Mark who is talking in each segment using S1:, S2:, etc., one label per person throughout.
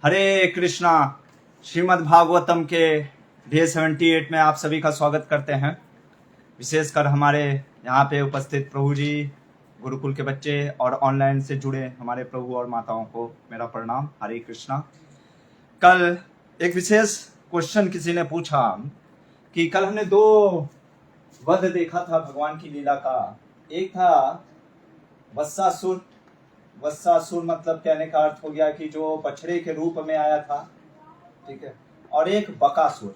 S1: हरे कृष्णा। श्रीमद् भागवतम के डे 78 में आप सभी का स्वागत करते हैं। विशेषकर हमारे यहाँ पे उपस्थित प्रभु जी, गुरुकुल के बच्चे और ऑनलाइन से जुड़े हमारे प्रभु और माताओं को मेरा प्रणाम। हरे कृष्णा। कल एक विशेष क्वेश्चन किसी ने पूछा कि कल हमने दो वध देखा था भगवान की लीला का। एक था वत्सासुर। वत्सासुर मतलब कहने का अर्थ हो गया कि जो बछड़े के रूप में आया था, ठीक है। और एक बकासुर।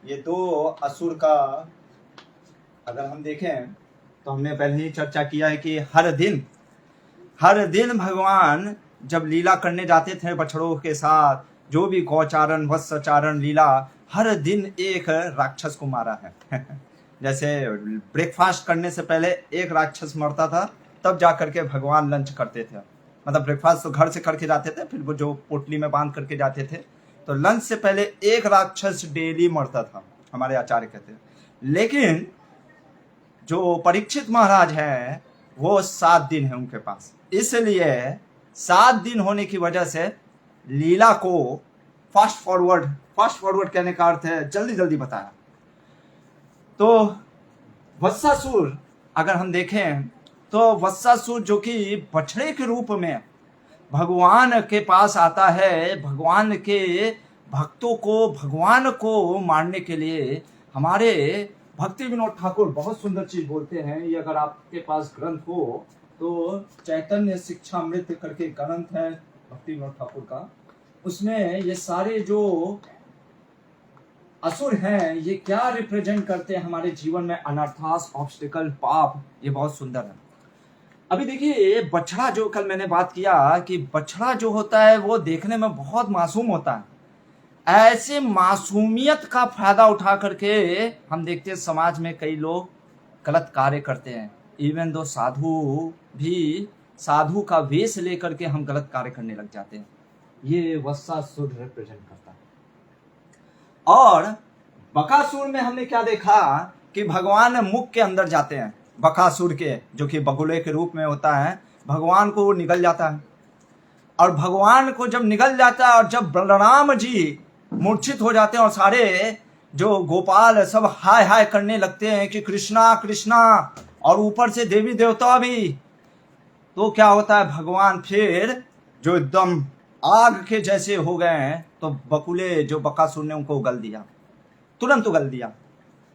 S1: ये दो असुर का अगर हम देखें तो हमने पहले ही चर्चा किया है कि हर दिन भगवान जब लीला करने जाते थे बछड़ों के साथ, जो भी गौचारण वत्सचारण लीला, हर दिन एक राक्षस को मारा है। जैसे ब्रेकफास्ट करने से पहले एक राक्षस मरता था, तब जाकर के भगवान लंच करते थे। मतलब ब्रेकफास्ट तो घर से करके जाते थे, फिर वो जो पोटली में बांध करके जाते थे, तो लंच से पहले एक राक्षस डेली मरता था, हमारे आचार्य कहते हैं। लेकिन जो परीक्षित महाराज हैं वो 7 दिन है उनके पास, इसलिए 7 दिन होने की वजह से लीला को फास्ट फॉरवर्ड कहने का अर्थ है जल्दी जल्दी बताया। तो वत्सासुर अगर हम देखें तो वत्सासुर जो कि बछड़े के रूप में भगवान के पास आता है, भगवान के भक्तों को, भगवान को मारने के लिए। हमारे भक्ति विनोद ठाकुर बहुत सुंदर चीज बोलते हैं। ये अगर आपके पास ग्रंथ हो तो चैतन्य शिक्षामृत करके ग्रंथ है भक्ति विनोद ठाकुर का, उसमें ये सारे जो असुर हैं ये क्या रिप्रेजेंट करते हैं हमारे जीवन में, अनर्थास, ऑब्स्टिकल, पाप, ये बहुत सुंदर है। अभी देखिए बछड़ा, जो कल मैंने बात किया कि बछड़ा जो होता है वो देखने में बहुत मासूम होता है। ऐसे मासूमियत का फायदा उठा करके हम देखते हैं समाज में कई लोग गलत कार्य करते हैं। इवन दो साधु का वेश लेकर के हम गलत कार्य करने लग जाते हैं। ये वत्सासुर रिप्रेजेंट करता है। और बकासुर में हमने क्या देखा कि भगवान मुख के अंदर जाते हैं बकासुर के, जो कि बगुले के रूप में होता है। भगवान को वो निगल जाता है, और भगवान को जब निगल जाता है और जब बलराम जी मूर्छित हो जाते हैं और सारे जो गोपाल सब हाय हाय करने लगते हैं कि कृष्णा कृष्णा, और ऊपर से देवी देवता भी, तो क्या होता है, भगवान फिर जो एकदम आग के जैसे हो गए हैं, तो बकुले जो बकासुर ने उनको उगल दिया, तुरंत उगल दिया।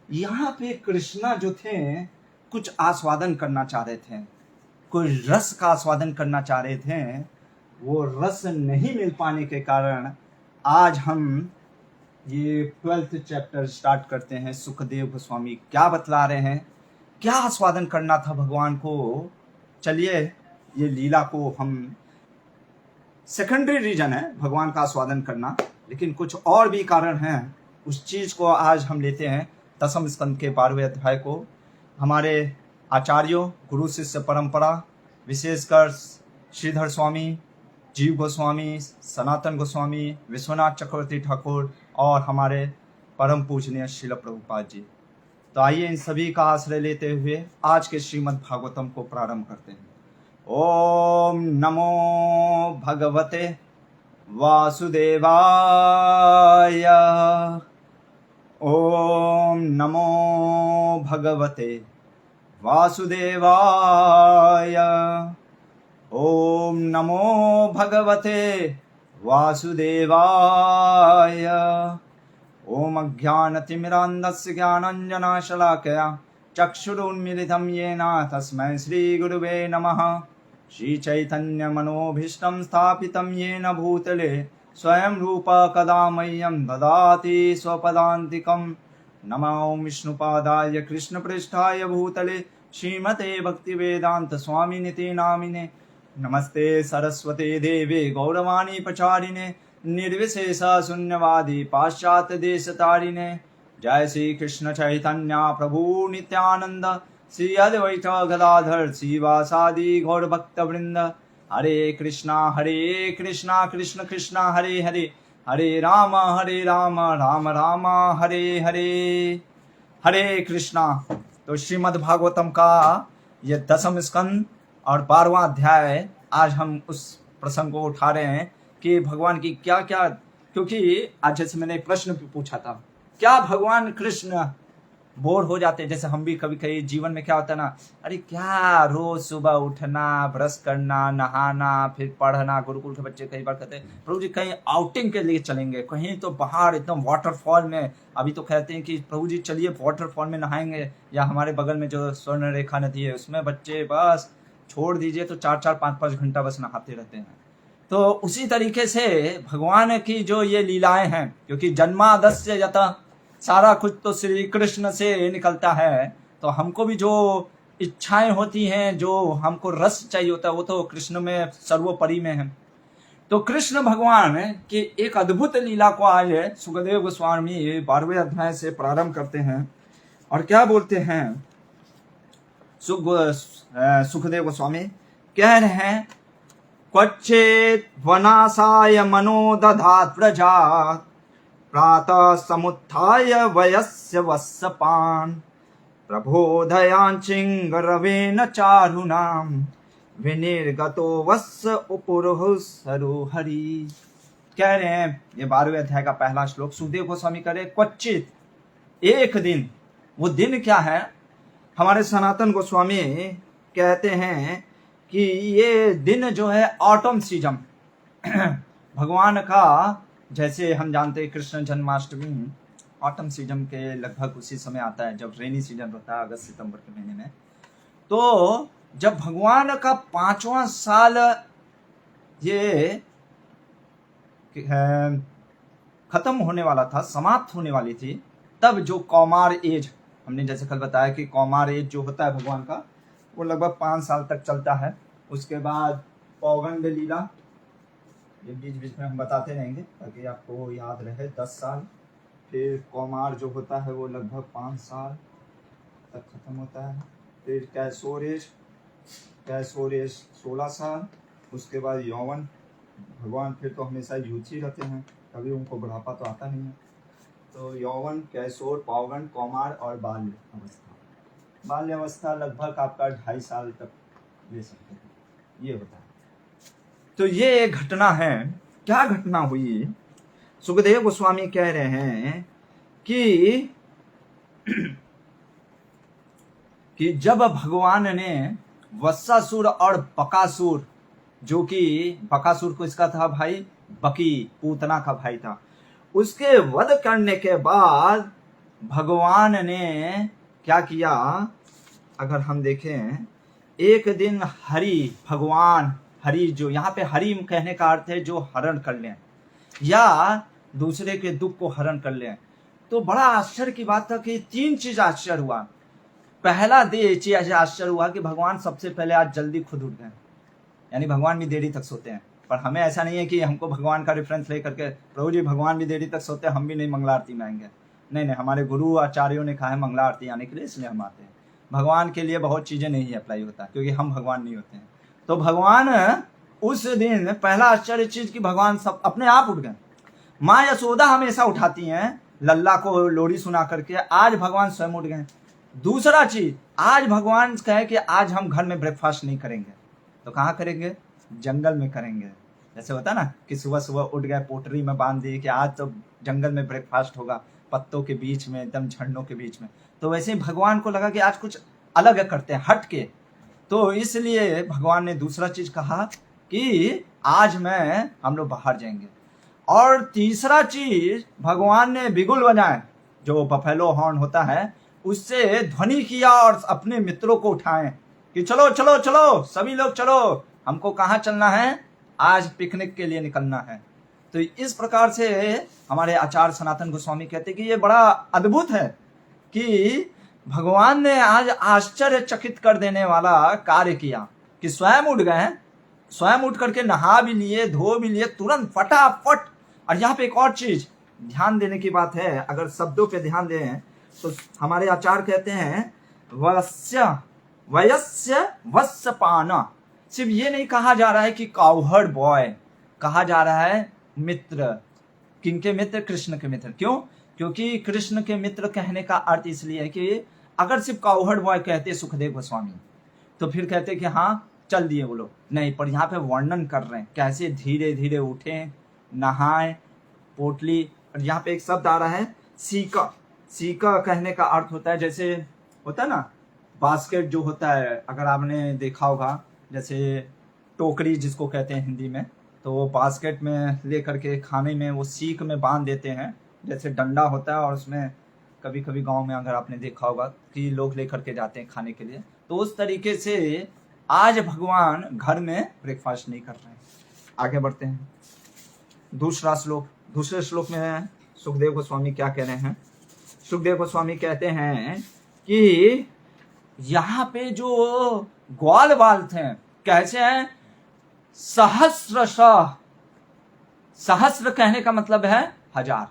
S1: यहाँ पे कृष्णा जो थे कुछ आस्वादन करना चाह रहे थे, कोई रस का आस्वादन करना चाह रहे थे। वो रस नहीं मिल पाने के कारण आज हम ये 12th चैप्टर स्टार्ट करते हैं। सुखदेव गोस्वामी क्या बतला रहे हैं, क्या आस्वादन करना था भगवान को। चलिए ये लीला को हम, सेकेंडरी रीजन है भगवान का आस्वादन करना, लेकिन कुछ और भी कारण हैं, उस चीज को आज हम लेते हैं। 10वें स्कंद के 12वें अध्याय को हमारे आचार्यों, गुरु शिष्य परंपरा, विशेषकर श्रीधर स्वामी, जीव गोस्वामी, सनातन गोस्वामी, विश्वनाथ चक्रवर्ती ठाकुर और हमारे परम पूजनीय श्रील प्रभुपाद जी। तो आइए इन सभी का आश्रय लेते हुए आज के श्रीमद् भागवतम को प्रारंभ करते हैं। ओम नमो भगवते वासुदेवाय। ओम नमो भगवते वासुदेवाय। ओम नमो भगवते वासुदेवाय। ओम अज्ञानतिमिरान्धस्य ज्ञानाञ्जनशलाकया चक्षुरुन्मीलितं येन तस्मै श्रीगुरुवे नमः। श्रीचैतन्यमनोभीष्टं स्थापितं येन भूतले स्वयं रूप कदा मह्यं ददाति स्वपदान्तिकं। नमो विष्णुपादाय कृष्णपृष्ठाय भूतले श्रीमते भक्तिवेदांत स्वामिनिति नामिने। नमस्ते सरस्वते देवे गौरवाणी प्रचारिणे निर्विशेष शून्यवादी पाश्चात्य देश तारिणे। जय श्री कृष्ण चैतन्य प्रभु नित्यानंद श्री अद्वैत गदाधर श्रीवासादि गौर भक्त वृंद। हरे कृष्णा कृष्ण कृष्ण हरे हरे, हरे राम राम राम हरे हरे। हरे कृष्णा। तो श्रीमद् भागवतम का ये 10वां स्कंद और 12वां अध्याय, आज हम उस प्रसंग को उठा रहे हैं कि भगवान की क्या क्या, क्योंकि आज जैसे मैंने एक प्रश्न भी पूछा था, क्या भगवान कृष्ण बोर हो जाते हैं? जैसे हम भी कभी कभी जीवन में क्या होता है ना, अरे क्या रोज सुबह उठना, ब्रश करना, नहाना, फिर पढ़ना। गुरुकुल के बच्चे कई बार कहते हैं प्रभु जी कहीं आउटिंग के लिए चलेंगे, कहीं तो बाहर एकदम वाटरफॉल में। अभी तो कहते हैं कि प्रभु जी चलिए वाटरफॉल में नहाएंगे, या हमारे बगल में जो स्वर्ण रेखा नदी है उसमें बच्चे बस छोड़ दीजिए तो 4-4, 5-5 घंटा बस नहाते रहते हैं। तो उसी तरीके से भगवान की जो ये लीलाएं हैं, क्योंकि जन्मादस्य यतः, सारा कुछ तो श्री कृष्ण से निकलता है, तो हमको भी जो इच्छाएं होती हैं, जो हमको रस चाहिए होता है, वो तो कृष्ण में सर्वोपरि में है। तो कृष्ण भगवान की एक अद्भुत लीला को आज सुखदेव गोस्वामी 12वें अध्याय से प्रारंभ करते हैं। और क्या बोलते हैं सुखदेव गोस्वामी कह रहे हैं, क्वचित वनासाय मनो दधात प्रजा, प्रातः समुत्थाय वयस्य वत्सपान्, प्रबोधयाञ्चिङ्गरवेण चारुणां, विनिर्गतो वत्स उपुरुः सरोहरि। कह रहे हैं, ये 12वें अध्याय का पहला श्लोक सुखदेव गोस्वामी कह रहे, क्वचित एक दिन। वो दिन क्या है? हमारे सनातन गोस्वामी कहते हैं कि ये दिन जो है ऑटम सीजन भगवान का, जैसे हम जानते हैं कृष्ण जन्माष्टमी ऑटम सीजन के लगभग उसी समय आता है जब रेनी सीजन होता है, अगस्त सितंबर के महीने में। तो जब भगवान का 5वां साल ये खत्म होने वाला था, समाप्त होने वाली थी, तब जो कौमार एज, हमने जैसे कल बताया कि कौमार एज जो होता है भगवान का, वो लगभग 5 साल तक चलता है। उसके बाद पौगंड लीला, ये बीच बीच में हम बताते रहेंगे ताकि आपको याद रहे, 10 साल। फिर कौमार जो होता है वो लगभग 5 साल तक खत्म होता है। फिर कैशोरेज 16 साल। उसके बाद यौवन, भगवान फिर तो हमेशा यूथ ही रहते हैं, कभी उनको बुढ़ापा तो आता नहीं है। तो यौवन, कैशोर, पौगंड, कौमार और बाल्य अवस्था। बाल्य अवस्था लगभग आपका 2.5 साल तक ले सकते हैं, ये होता है। तो ये एक घटना है। क्या घटना हुई? सुखदेव गोस्वामी कह रहे हैं कि जब भगवान ने वत्सासुर और बकासुर, जो कि बकासुर को इसका था भाई, बकी पूतना का भाई था, उसके वध करने के बाद भगवान ने क्या किया? अगर हम देखें, एक दिन हरि, भगवान हरि, जो यहाँ पे हरि कहने का अर्थ है जो हरण कर लें या दूसरे के दुख को हरण कर लें। तो बड़ा आश्चर्य की बात था कि 3 चीज आश्चर्य हुआ। पहला चीज आश्चर्य हुआ कि भगवान सबसे पहले आज जल्दी खुद उठ गए, यानी भगवान भी देरी तक सोते हैं। पर हमें ऐसा नहीं है कि हमको भगवान का रेफरेंस लेकर के प्रभु जी भगवान भी देरी तक सोते हैं, हम भी नहीं मंगला आरती में आएंगे। नहीं, हमारे गुरु आचार्यों ने कहा है मंगला आरती आने के लिए, इसलिए हम आते हैं। भगवान के लिए बहुत चीजें नहीं अप्लाई होता क्योंकि हम भगवान नहीं होते हैं। तो भगवान उस दिन पहला आश्चर्य चीज कि भगवान सब अपने आप उठ गए। माँ यशोदा हमेशा उठाती हैं लल्ला को लोरी सुना करके, आज भगवान स्वयं उठ गए। दूसरा चीज, आज भगवान कहे कि आज हम घर में ब्रेकफास्ट नहीं करेंगे, तो कहाँ करेंगे? जंगल में करेंगे। जैसे होता ना कि सुबह सुबह उठ गए, पोटरी में बांध दिए कि आज तो जंगल में ब्रेकफास्ट होगा, पत्तों के बीच में, एकदम झंडों के बीच में। तो वैसे ही भगवान को लगा कि आज कुछ अलग करते हैं, हट के। तो इसलिए भगवान ने दूसरा चीज कहा कि आज हम लोग बाहर जाएंगे। और तीसरा चीज, भगवान ने बिगुल बजाए, जो बफेलो हॉर्न होता है, उससे ध्वनि किया और अपने मित्रों को उठाएं कि चलो चलो चलो, सभी लोग चलो, हमको कहाँ चलना है? आज पिकनिक के लिए निकलना है। तो इस प्रकार से हमारे आचार्य सनातन गोस्वामी कहते हैं कि ये बड़ा अद्भुत है कि भगवान ने आज आश्चर्यचकित कर देने वाला कार्य किया कि स्वयं उठ गए, स्वयं उठ करके नहा भी लिए, धो भी लिए, तुरंत फटाफट। और यहाँ पे एक और चीज ध्यान देने की बात है, अगर शब्दों पे ध्यान दें तो हमारे आचार्य कहते हैं वयस्य वत्सपाना। सिर्फ ये नहीं कहा जा रहा है कि काउहर्ड बॉय, कहा जा रहा है मित्र। किनके मित्र? कृष्ण के मित्र। क्यों? क्योंकि कृष्ण के मित्र कहने का अर्थ इसलिए है कि अगर सिर्फ काउहर्ड बॉय कहते सुखदेव गोस्वामी, तो फिर कहते कि हाँ चल दिए वो लोग, नहीं, पर यहाँ पे वर्णन कर रहे हैं कैसे धीरे धीरे उठे, नहाए, पोटली। और यहाँ पे एक शब्द आ रहा है सीका। सीका कहने का अर्थ होता है, जैसे होता है ना बास्केट जो होता है, अगर आपने देखा होगा, जैसे टोकरी जिसको कहते हैं हिंदी में, तो वो बास्केट में लेकर के खाने में वो सीक में बांध देते हैं, जैसे डंडा होता है, और उसमें कभी कभी गांव में अगर आपने देखा होगा कि लोग लेकर के जाते हैं खाने के लिए, तो उस तरीके से आज भगवान घर में ब्रेकफास्ट नहीं कर रहे हैं। आगे बढ़ते हैं, दूसरा श्लोक। दूसरे श्लोक में सुखदेव गोस्वामी क्या कह रहे हैं? सुखदेव गोस्वामी कहते हैं कि यहाँ पे जो ग्वाल बाल थे कैसे हैं? सहस्रशः। सहस्र कहने का मतलब है 1000,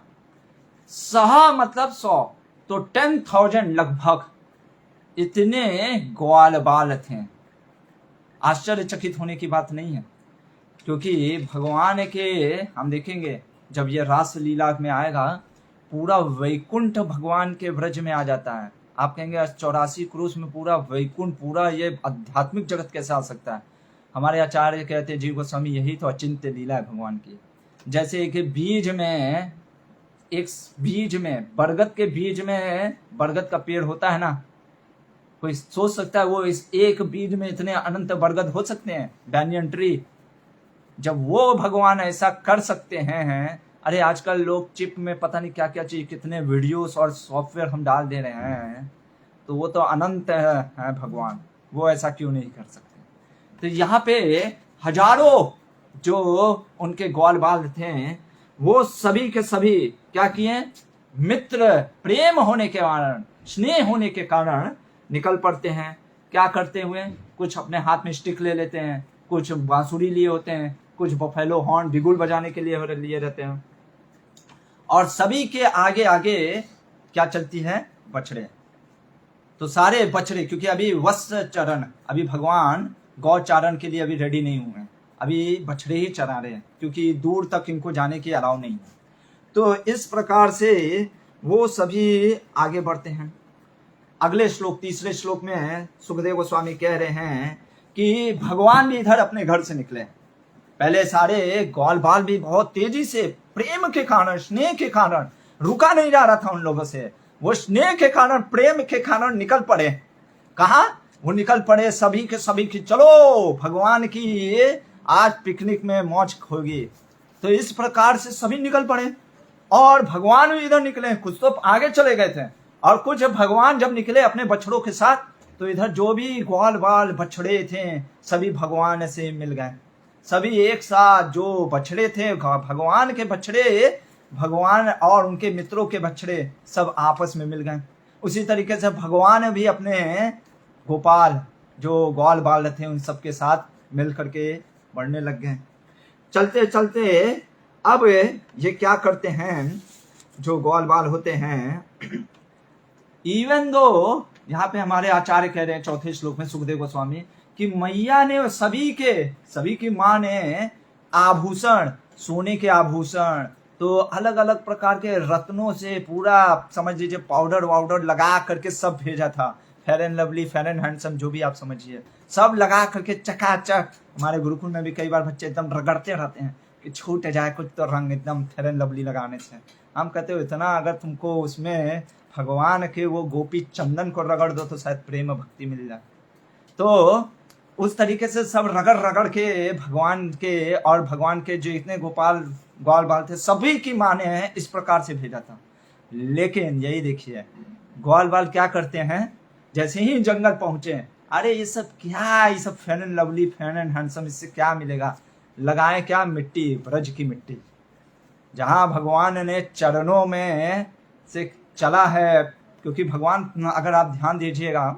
S1: सह मतलब 100, तो 10,000 लगभग इतने ग्वाल बाल थे। आश्चर्यचकित होने की बात नहीं है, क्योंकि भगवान के हम देखेंगे जब ये रास लीला में आएगा, पूरा वैकुंठ भगवान के ब्रज में आ जाता है। आप कहेंगे 84 क्रूस में पूरा वैकुंठ, पूरा ये आध्यात्मिक जगत कैसे आ सकता है? हमारे आचार्य कहते हैं जीव गोस्वामी, यही तो अचिंत्य लीला है भगवान की। जैसे एक बीज में बरगद के बीज में बरगद का पेड़ होता है ना, कोई सोच सकता है वो इस एक बीज में इतने अनंत बरगद हो सकते हैं, बैनियन ट्री? जब वो भगवान ऐसा कर सकते हैं, अरे आजकल लोग चिप में पता नहीं क्या क्या चीज, कितने वीडियोस और सॉफ्टवेयर हम डाल दे रहे हैं, तो वो तो अनंत है भगवान, वो ऐसा क्यों नहीं कर सकते? तो यहाँ पे हजारों जो उनके ग्वाल बाल थे, वो सभी के सभी क्या किए? मित्र प्रेम होने के कारण, स्नेह होने के कारण निकल पड़ते हैं। क्या करते हुए? कुछ अपने हाथ में स्टिक ले लेते हैं, कुछ बांसुरी लिए होते हैं, कुछ बफेलो हॉर्न बिगुल बजाने के लिए रहते हैं, और सभी के आगे आगे क्या चलती है? बछड़े। तो सारे बछड़े, क्योंकि अभी वत्स चरण, अभी भगवान गौचारण के लिए अभी रेडी नहीं हुए हैं, अभी बछड़े ही चरा रहे हैं, क्योंकि दूर तक इनको जाने की अलाउ नहीं है। तो इस प्रकार से वो सभी आगे बढ़ते हैं। अगले श्लोक, तीसरे श्लोक में सुखदेव गोस्वामी कह रहे हैं कि भगवान भी इधर अपने घर से निकले। पहले सारे ग्वाल बाल भी बहुत तेजी से प्रेम के कारण, स्नेह के कारण, रुका नहीं जा रहा था उन लोगों से, वो स्नेह के कारण, प्रेम के कारण निकल पड़े। कहा? वो निकल पड़े सभी के सभी की, चलो भगवान की आज पिकनिक में मौज होगी। तो इस प्रकार से सभी निकल पड़े, और भगवान भी इधर निकले। कुछ तो आगे चले गए थे, और कुछ भगवान जब निकले अपने बछड़ों के साथ, तो इधर जो भी ग्वाल बाल बछड़े थे सभी भगवान से मिल गए। सभी एक साथ जो बछड़े थे, भगवान के बछड़े, भगवान और उनके मित्रों के बछड़े सब आपस में मिल गए। उसी तरीके से भगवान भी अपने गोपाल जो ग्वाल बाल थे उन सब के साथ मिल करके बढ़ने लग गए। चलते चलते अब ये क्या करते हैं, जो ग्वाल बाल होते हैं, इवन दो यहाँ पे हमारे आचार्य कह रहे हैं चौथे श्लोक में सुखदेव गोस्वामी कि मैया ने सभी की माँ ने आभूषण, सोने के आभूषण, तो अलग अलग प्रकार के रत्नों से पूरा समझ लीजिए पाउडर वाउडर लगा करके सब भेजा था। Fair and lovely, fair and handsome, जो भी आप समझिए, सब लगा करके चकाचक। हमारे गुरुकुल में भी कई बार बच्चे एकदम रगड़ते रहते हैं कि छूट जाए कुछ तो रंग एकदम फेयर एंड लवली लगाने से। हम कहते हो इतना अगर तुमको उसमें भगवान के वो गोपी चंदन को रगड़ दो तो शायद प्रेम भक्ति मिल जाए। तो उस तरीके से सब रगड़ रगड़ के भगवान के, और भगवान के जो इतने ग्वाल बाल थे सभी की माँ ने इस प्रकार से भेजा था। लेकिन यही देखिए ग्वाल बाल क्या करते हैं, जैसे ही जंगल पहुंचे, अरे ये सब क्या, ये सब fair and lovely, fair and handsome, इससे क्या मिलेगा? लगाए क्या? मिट्टी, ब्रज की मिट्टी, जहां भगवान ने चरणों में से चला है। क्योंकि भगवान, अगर आप ध्यान दीजिएगा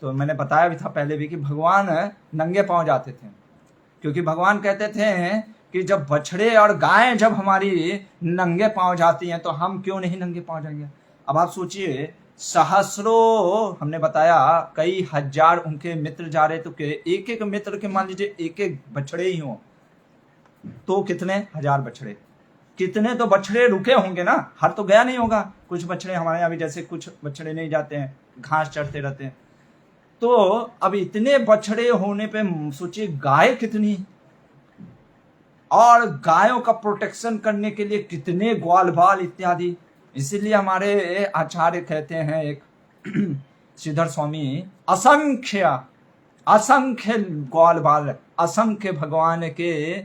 S1: तो मैंने बताया भी था पहले भी कि भगवान नंगे पांव जाते थे, क्योंकि भगवान कहते थे कि जब बछड़े और गायें जब हमारी नंगे पांव जाती हैं तो हम क्यों नहीं नंगे पांव जाएंगे। अब आप सोचिए, सहस्रों, हमने बताया कई हजार उनके मित्र जा रहे, तो एक एक मित्र के मान लीजिए एक एक बछड़े ही हों, तो कितने हजार बछड़े, कितने तो बछड़े रुके होंगे ना, हर तो गया नहीं होगा। कुछ बछड़े हमारे यहाँ भी, जैसे कुछ बछड़े नहीं जाते हैं, घास चढ़ते रहते हैं, तो अब इतने बछड़े होने पे सोचिए गाय कितनी, और गायों का प्रोटेक्शन करने के लिए कितने ग्वाल बाल इत्यादि। इसीलिए हमारे आचार्य कहते हैं एक श्रीधर स्वामी, असंख्य असंख्य ग्वाल बाल, असंख्य भगवान के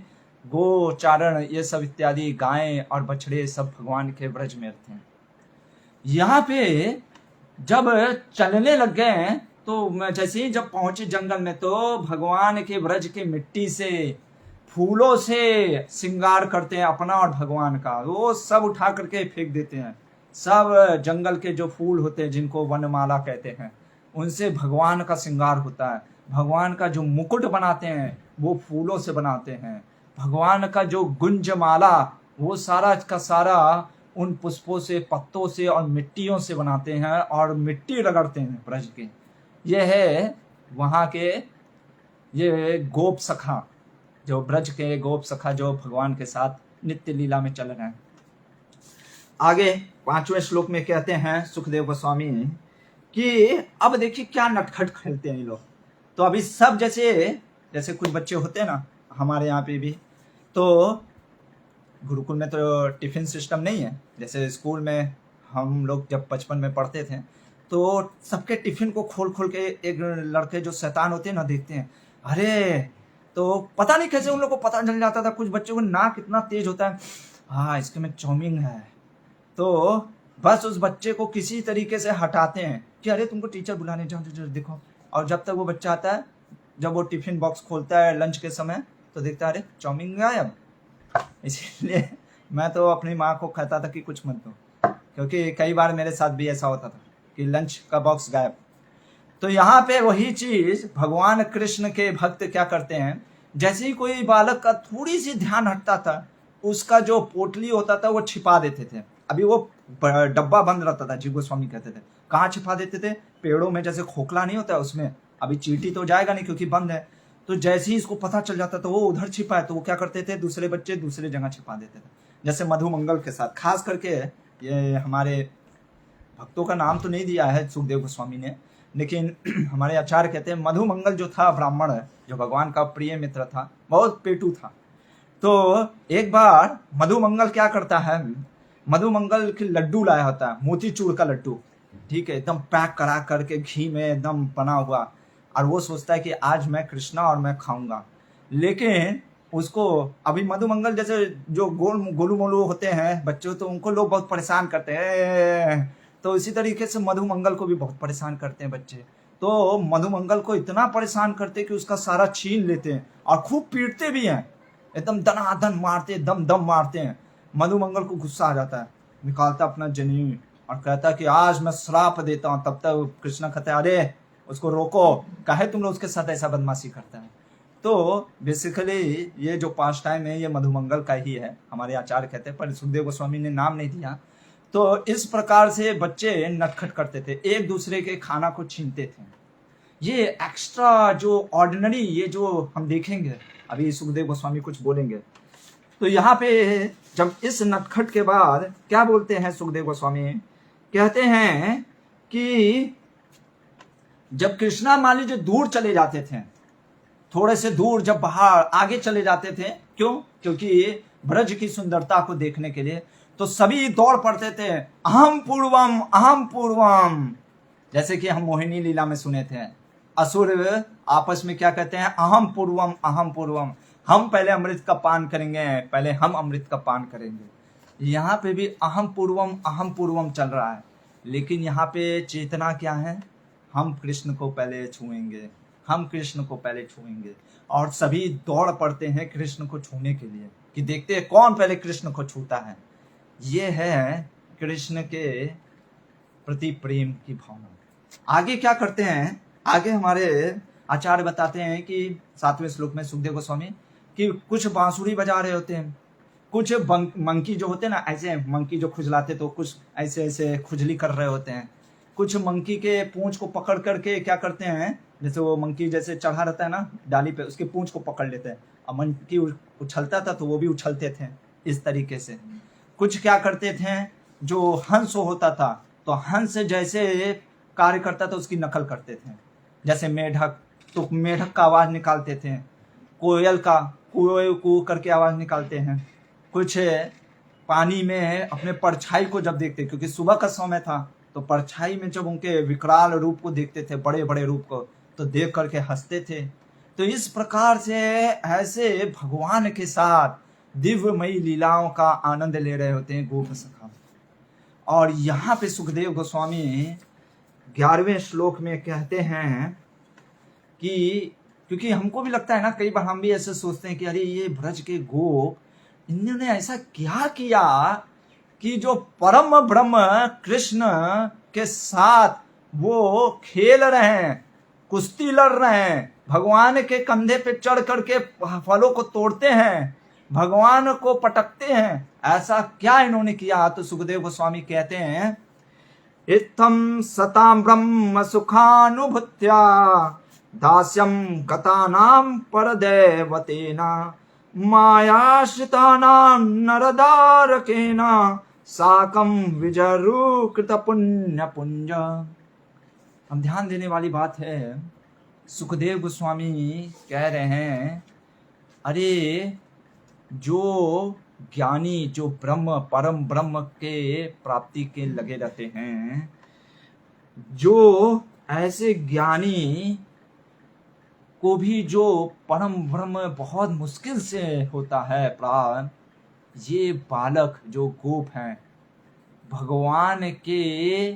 S1: गोचारण, ये सब इत्यादि गायें और बछड़े सब भगवान के ब्रज में थे। यहाँ पे जब चलने लग गए तो जैसे ही जब पहुंचे जंगल में, तो भगवान के ब्रज के मिट्टी से, फूलों से श्रृंगार करते हैं अपना और भगवान का, वो सब उठा करके फेंक देते हैं। सब जंगल के जो फूल होते हैं जिनको वनमाला कहते हैं, उनसे भगवान का श्रृंगार होता है। भगवान का जो मुकुट बनाते हैं वो फूलों से बनाते हैं। भगवान का जो गुंजमाला, वो सारा का सारा उन पुष्पों से, पत्तों से और मिट्टियों से बनाते हैं और मिट्टी रगड़ते हैं ब्रज के। ये है वहाँ के ये गोप सखा, जो ब्रज के गोप सखा जो भगवान के साथ नित्य लीला में चल रहे हैं। आगे 5वें श्लोक में कहते हैं सुखदेव गोस्वामी कि अब देखिए क्या नटखट खेलते हैं ये लोग। तो अभी सब जैसे कुछ बच्चे होते हैं ना हमारे यहाँ पे भी, तो गुरुकुल में तो टिफिन सिस्टम नहीं है। जैसे स्कूल में हम लोग जब बचपन में पढ़ते थे तो सबके टिफिन को खोल खोल के एक लड़के जो शैतान होते हैं ना देखते हैं, अरे तो पता नहीं कैसे उन लोग को पता चल जाता था। कुछ बच्चों को नाक इतना तेज होता है, हाँ इसके में चाउमीन है, तो बस उस बच्चे को किसी तरीके से हटाते हैं कि अरे तुमको टीचर बुलाने जाओ, देखो। और जब तक वो बच्चा आता है, जब वो टिफिन बॉक्स खोलता है लंच के समय, तो देखता है अरे चाउमीन गायब। इसीलिए मैं तो अपनी माँ को कहता था कि कुछ मत दो, क्योंकि कई बार मेरे साथ भी ऐसा होता था कि लंच का बॉक्स गायब। तो यहाँ पे वही चीज भगवान कृष्ण के भक्त क्या करते हैं, जैसे ही कोई बालक का थोड़ी सी ध्यान हटता था, उसका जो पोटली होता था वो छिपा देते थे। अभी वो डब्बा बंद रहता था, जी गोस्वामी कहते थे। कहाँ छिपा देते थे? पेड़ों में, जैसे खोखला नहीं होता है उसमें, अभी चींटी तो जाएगा नहीं क्योंकि बंद है। तो जैसे ही इसको पता चल जाता तो वो उधर छिपा है, तो वो क्या करते थे, दूसरे बच्चे दूसरे जगह छिपा देते थे। जैसे मधुमंगल के साथ, खास करके ये हमारे भक्तों का नाम तो नहीं दिया है सुखदेव गोस्वामी ने, लेकिन हमारे आचार्य कहते हैं मधुमंगल जो था ब्राह्मण, जो भगवान का प्रिय मित्र था, बहुत पेटू था। तो एक बार मधुमंगल क्या करता है, मधुमंगल के लड्डू लाया होता है, मोतीचूर का लड्डू, ठीक है, एकदम पैक करा करके घी में एकदम बना हुआ, और वो सोचता है कि आज मैं कृष्णा और मैं खाऊंगा। लेकिन उसको अभी मधुमंगल जैसे जो गोलू मोलू होते हैं बच्चों, तो उनको लोग बहुत परेशान करते हैं। तो इसी तरीके से मधुमंगल को भी बहुत परेशान करते हैं बच्चे। तो मधुमंगल को इतना परेशान करते हैं कि उसका सारा छीन लेते हैं और खूब पीटते भी हैं, एकदम दनादन मारते, दम दम मारते हैं। मधुमंगल को गुस्सा आ जाता है, निकालता अपना जनेऊ और कहता है कि आज मैं श्राप देता हूँ। तब तक कृष्ण कहते हैं अरे उसको रोको, काहे तुम लोग उसके साथ ऐसा बदमाशी करते हैं। तो बेसिकली ये जो पास टाइम है ये मधुमंगल का ही है, हमारे आचार्य कहते हैं, पर सुखदेव गोस्वामी ने नाम नहीं दिया। तो इस प्रकार से बच्चे नटखट करते थे, एक दूसरे के खाना को छीनते थे। ये एक्स्ट्रा जो ऑर्डिनरी, ये जो हम देखेंगे अभी सुखदेव गोस्वामी कुछ बोलेंगे। तो यहाँ पे जब इस नटखट के बाद क्या बोलते हैं सुखदेव गोस्वामी, कहते हैं कि जब कृष्णा मान लीजिए दूर चले जाते थे, थोड़े से दूर जब बाहर आगे चले जाते थे, क्यों? क्योंकि ब्रज की सुंदरता को देखने के लिए, तो सभी दौड़ पड़ते थे, अहम पूर्वम अहम पूर्वम। जैसे कि हम मोहिनी लीला में सुने थे, असुर आपस में क्या कहते हैं, अहम पूर्वम अहम पूर्वम, हम पहले अमृत का पान करेंगे, पहले हम अमृत का पान करेंगे। यहाँ पे भी अहम पूर्वम चल रहा है, लेकिन यहाँ पे चेतना क्या है, हम कृष्ण को पहले छुएंगे, हम कृष्ण को पहले छुएंगे। और सभी दौड़ पड़ते हैं कृष्ण को छूने के लिए कि देखते हैं कौन पहले कृष्ण को छूता है। ये है कृष्ण के प्रति प्रेम की भावना। आगे क्या करते हैं, आगे हमारे आचार्य बताते हैं कि 7वें श्लोक में सुखदेव गोस्वामी कि कुछ बांसुरी बजा रहे होते हैं, कुछ मंकी जो होते हैं ना, ऐसे मंकी जो खुजलाते तो कुछ ऐसे ऐसे खुजली कर रहे होते हैं। कुछ मंकी के पूंछ को पकड़ करके क्या करते हैं, जैसे वो मंकी जैसे चढ़ा रहता है ना डाली पे, उसके पूंछ को पकड़ लेते हैं, और मंकी उछलता था तो वो भी उछलते थे इस तरीके से। कुछ क्या करते थे, जो हंस होता था तो हंस जैसे कार्य करता था उसकी नकल करते थे। जैसे मेढक, तो मेढक का आवाज निकालते थे, कोयल का कू कू करके आवाज निकालते हैं। कुछ पानी में अपने परछाई को जब देखते, क्योंकि सुबह का समय था, तो परछाई में जब उनके विकराल रूप को देखते थे, बड़े बड़े रूप को, तो देख करके हंसते थे। तो इस प्रकार से ऐसे भगवान के साथ दिव्यमयी लीलाओं का आनंद ले रहे होते हैं गोप सखा। और यहाँ पे सुखदेव गोस्वामी 11वें श्लोक में कहते हैं कि, क्योंकि हमको भी लगता है ना, कई बार हम भी ऐसे सोचते हैं कि अरे ये ब्रज के गोप, इन्होंने ऐसा क्या किया कि जो परम ब्रह्म कृष्ण के साथ वो खेल रहे हैं, कुश्ती लड़ रहे हैं, भगवान के कंधे पे चढ़ करके फलों को तोड़ते हैं, भगवान को पटकते हैं, ऐसा क्या इन्होंने किया? तो सुखदेव गोस्वामी कहते हैं, इत्थं सतां ब्रह्म सुखानुभूत्या दास्यं गतानां परदेवतेना मायाश्रितानां नरदारकेन साकं विजरूकृत पुण्य पुंज। हम ध्यान देने वाली बात है, सुखदेव गोस्वामी कह रहे हैं, अरे जो ज्ञानी, जो ब्रह्म परम ब्रह्म के प्राप्ति के लगे रहते हैं, जो ऐसे ज्ञानी को भी जो परम ब्रह्म बहुत मुश्किल से होता है प्राण, ये बालक जो गोप हैं, भगवान के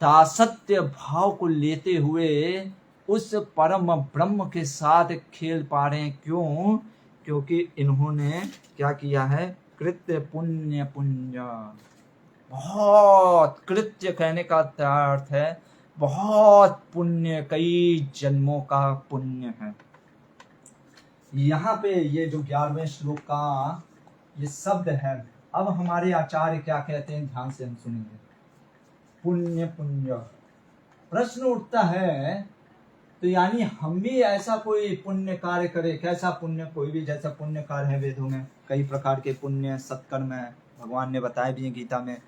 S1: दासत्य भाव को लेते हुए उस परम ब्रह्म के साथ खेल पा रहे हैं। क्यों? क्योंकि इन्होंने क्या किया है? कृत्य पुण्य पुंज। बहुत, कृत्य कहने का अर्थ है बहुत पुण्य, कई जन्मों का पुण्य है। यहाँ पे ये जो 11वें श्लोक का ये शब्द है, अब हमारे आचार्य क्या कहते हैं, ध्यान से हम सुनेंगे। पुण्य पुंज, प्रश्न उठता है, तो यानी हम भी ऐसा कोई पुण्य कार्य करें। कैसा पुण्य? कोई भी, जैसा पुण्य कार्य है वेदों में कई प्रकार के पुण्य सत्कर्म है, भगवान ने बताए भी हैं गीता में,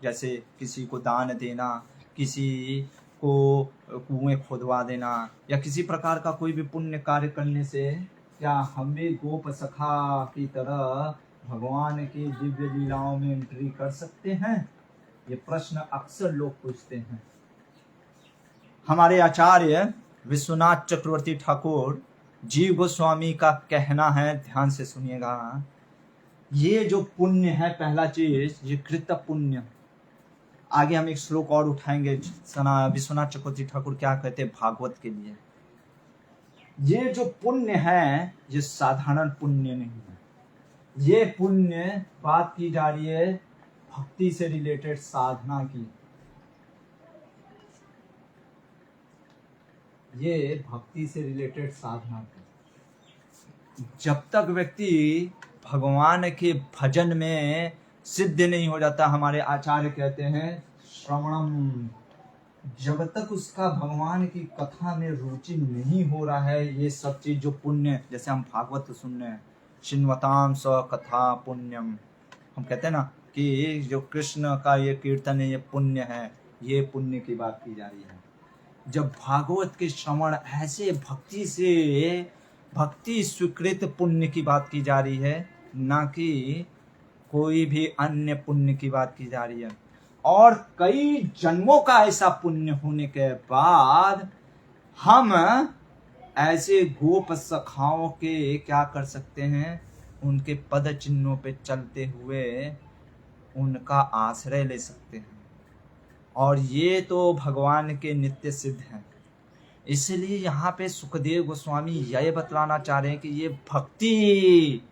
S1: जैसे किसी को दान देना, किसी को कुएं खोदवा देना, या किसी प्रकार का कोई भी पुण्य कार्य करने से क्या हम भी गोप सखा की तरह भगवान की दिव्य लीलाओं में एंट्री कर सकते हैं? ये प्रश्न अक्सर लोग पूछते हैं। हमारे आचार्य विश्वनाथ चक्रवर्ती ठाकुर जीव गोस्वामी का कहना है, ध्यान से सुनिएगा, ये जो पुण्य है, पहला चीज ये कृत पुण्य। आगे हम एक श्लोक और उठाएंगे, विश्वनाथ चक्रवर्ती ठाकुर क्या कहते हैं भागवत के लिए। ये जो पुण्य है ये साधारण पुण्य नहीं है, ये पुण्य बात की जा रही है भक्ति से रिलेटेड साधना की। ये भक्ति से रिलेटेड साधना की। जब तक व्यक्ति भगवान के भजन में सिद्ध नहीं हो जाता, हमारे आचार्य कहते हैं श्रवणम, जब तक उसका भगवान की कथा में रुचि नहीं हो रहा है, ये सब चीज जो पुण्य, जैसे हम भागवत सुन रहे हैं, शिन्वताम स कथा पुण्यम, हम कहते हैं ना कि जो कृष्ण का ये कीर्तन है ये पुण्य है, ये पुण्य की बात की जा रही है। जब भागवत के श्रवण ऐसे भक्ति से, भक्ति स्वीकृत पुण्य की बात की जा रही है, ना कि कोई भी अन्य पुण्य की बात की जा रही है। और कई जन्मों का ऐसा पुण्य होने के बाद हम ऐसे गोप सखाओं के क्या कर सकते हैं, उनके पद चिन्हों पे चलते हुए उनका आश्रय ले सकते हैं। और ये तो भगवान के नित्य सिद्ध हैं। इसलिए यहाँ पे सुखदेव गोस्वामी यह बतलाना चाह रहे हैं कि ये भक्ति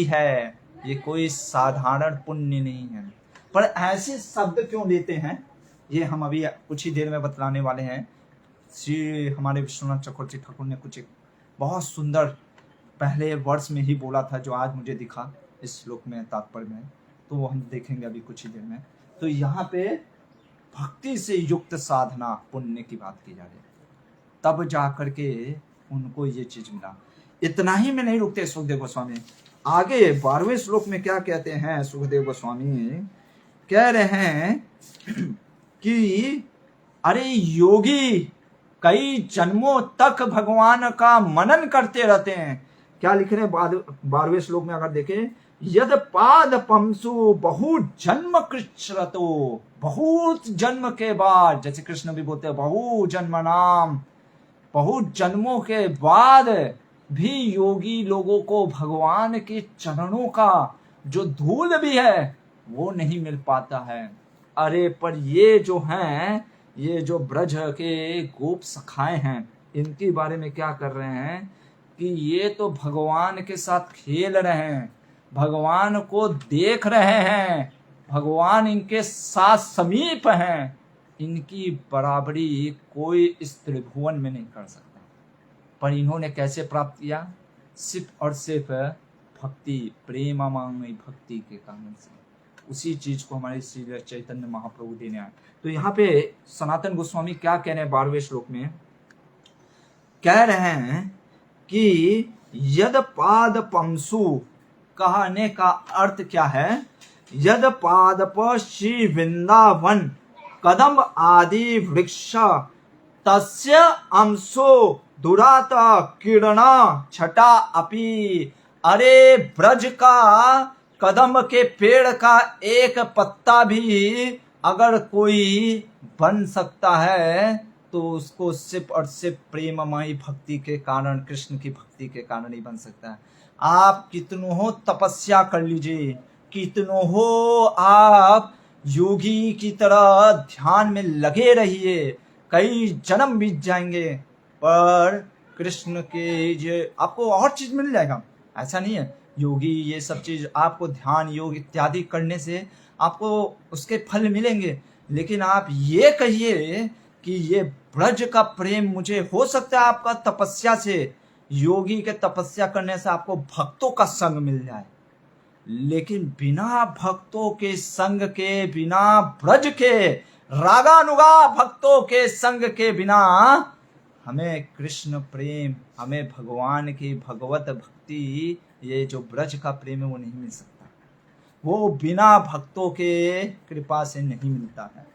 S1: है, ये कोई साधारण पुण्य नहीं है। पर ऐसे शब्द क्यों लेते हैं, ये हम अभी कुछ ही देर में बतलाने वाले हैं। श्री हमारे विश्वनाथ चक्रवर्ती ठाकुर ने कुछ एक बहुत सुंदर पहले वर्ष में ही बोला था, जो आज मुझे दिखा इस श्लोक में, तात्पर्य में, तो वो हम देखेंगे अभी कुछ ही देर में। तो यहाँ पे भक्ति से युक्त साधना पुण्य की बात की जा रही है, तब जाकर के उनको ये चीज मिला। इतना ही में नहीं रुकते सुखदेव गोस्वामी, आगे 12वें श्लोक में क्या कहते हैं सुखदेव गोस्वामी, कह रहे हैं कि अरे योगी कई जन्मों तक भगवान का मनन करते रहते हैं। क्या लिख रहे हैं 12वें श्लोक में अगर देखें, यद पाद पंसु बहु जन्म कृच्छ्रतो, बहुत जन्म के बाद, जैसे कृष्ण भी बोलते हैं बहु जन्म नाम, बहुत जन्मों के बाद भी योगी लोगों को भगवान के चरणों का जो धूल भी है वो नहीं मिल पाता है। अरे पर ये जो हैं, ये जो ब्रज के गोप सखाए हैं, इनके बारे में क्या कर रहे हैं कि ये तो भगवान के साथ खेल रहे हैं, भगवान को देख रहे हैं, भगवान इनके साथ समीप हैं, इनकी बराबरी कोई इस त्रिभुवन में नहीं कर सकता। पर इन्होंने कैसे प्राप्त किया? सिर्फ और सिर्फ भक्ति, प्रेममयी भक्ति के कारण से। उसी चीज को हमारे श्री चैतन्य महाप्रभु देने आए। तो यहाँ पे सनातन गोस्वामी क्या कह रहे हैं 12वें श्लोक में? कह रहे हैं कि यद पाद पंसु, कहने का अर्थ क्या है? यद पादप श्री वृंदावन कदम आदि वृक्ष तस्य अंशो दुरात किरणा छटा अपि। अरे ब्रज का कदम के पेड़ का एक पत्ता भी अगर कोई बन सकता है तो उसको सिर्फ और सिर्फ प्रेममयी भक्ति के कारण, कृष्ण की भक्ति के कारण ही बन सकता है। आप कितनों हो तपस्या कर लीजिए, कितनों हो आप योगी की तरह ध्यान में लगे रहिए, कई जन्म बीत जाएंगे, पर कृष्ण के जो आपको और चीज मिल जाएगा। ऐसा नहीं है, योगी ये सब चीज आपको ध्यान योग इत्यादि करने से आपको उसके फल मिलेंगे, लेकिन आप ये कहिए कि ये ब्रज का प्रेम मुझे हो सकता है आपका तपस्या से, योगी के तपस्या करने से आपको भक्तों का संग मिल जाए, लेकिन बिना भक्तों के संग के, बिना ब्रज के रागानुगा भक्तों के संग के बिना हमें कृष्ण प्रेम, हमें भगवान की भगवत भक्ति, ये जो ब्रज का प्रेम है वो नहीं मिल सकता। वो बिना भक्तों के कृपा से नहीं मिलता है।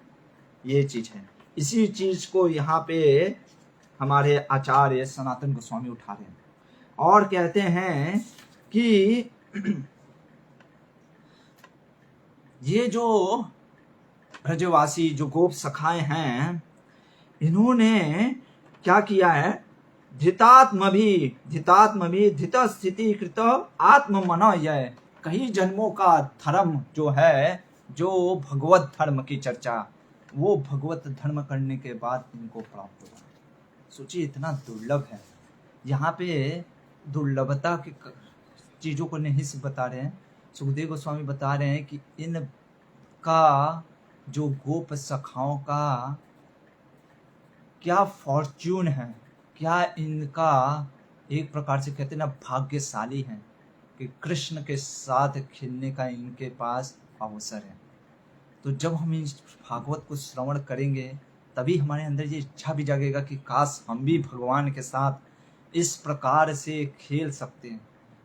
S1: ये चीज है। इसी चीज को यहाँ पे हमारे आचार्य सनातन गोस्वामी उठा रहे हैं और कहते हैं कि ये जो ब्रजवासी जो गोप सखाए हैं, इन्होंने क्या किया है? धितात्म भी धित स्थिति कृत आत्म मना यह, कई जन्मों का धर्म जो है, जो भगवत धर्म की चर्चा, वो भगवत धर्म करने के बाद इनको प्राप्त हुआ। सोचिए इतना दुर्लभ है। यहाँ पे दुर्लभता की चीजों को नहीं से बता रहे हैं, सुखदेव गोस्वामी बता रहे हैं कि इनका जो गोप सखाओं का क्या फॉर्च्यून है, क्या इनका एक प्रकार से कहते हैं ना भाग्यशाली है कि कृष्ण के साथ खेलने का इनके पास अवसर है। तो जब हम इस भागवत को श्रवण करेंगे तभी हमारे अंदर ये इच्छा भी जागेगा कि काश हम भी भगवान के साथ इस प्रकार से खेल सकते हैं।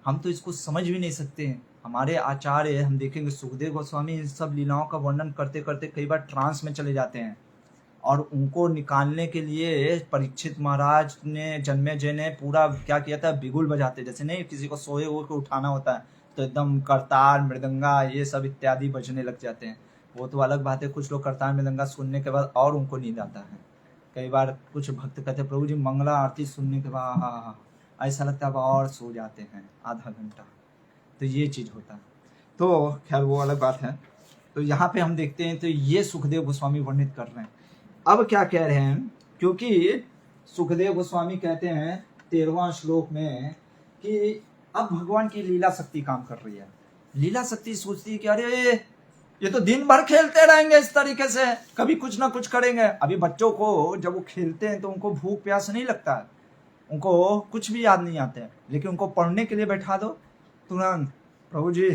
S1: हम तो इसको समझ भी नहीं सकते हैं। हमारे आचार्य, हम देखेंगे सुखदेव गोस्वामी इन सब लीलाओं का वर्णन करते करते कई बार ट्रांस में चले जाते हैं, और उनको निकालने के लिए परीक्षित महाराज ने, जन्मेजय ने पूरा क्या किया था, बिगुल बजाते, जैसे नहीं किसी को सोए हुए को उठाना होता है तो एकदम करतार मृदंगा ये सब इत्यादि बजने लग जाते हैं। वो तो अलग बात है, कुछ लोग करतार मृदंगा सुनने के बाद और उनको नींद आता है। कई बार कुछ भक्त कहते प्रभु जी मंगला आरती सुनने के बाद हाँ ऐसा लगता है और सो जाते हैं आधा घंटा, तो ये चीज होता है। तो खैर वो अलग बात है। तो यहाँ पे हम देखते हैं तो ये सुखदेव गोस्वामी वर्णित कर रहे हैं। अब क्या कह रहे हैं, क्योंकि सुखदेव गोस्वामी कहते हैं 13वां श्लोक में कि अब भगवान की लीला शक्ति काम कर रही है। लीला शक्ति सोचती है कि अरे ये तो दिन भर खेलते रहेंगे इस तरीके से, कभी कुछ ना कुछ करेंगे। अभी बच्चों को जब वो खेलते हैं तो उनको भूख प्यास नहीं लगता है, उनको कुछ भी याद नहीं आते हैं, लेकिन उनको पढ़ने के लिए बैठा दो तुरंत प्रभु जी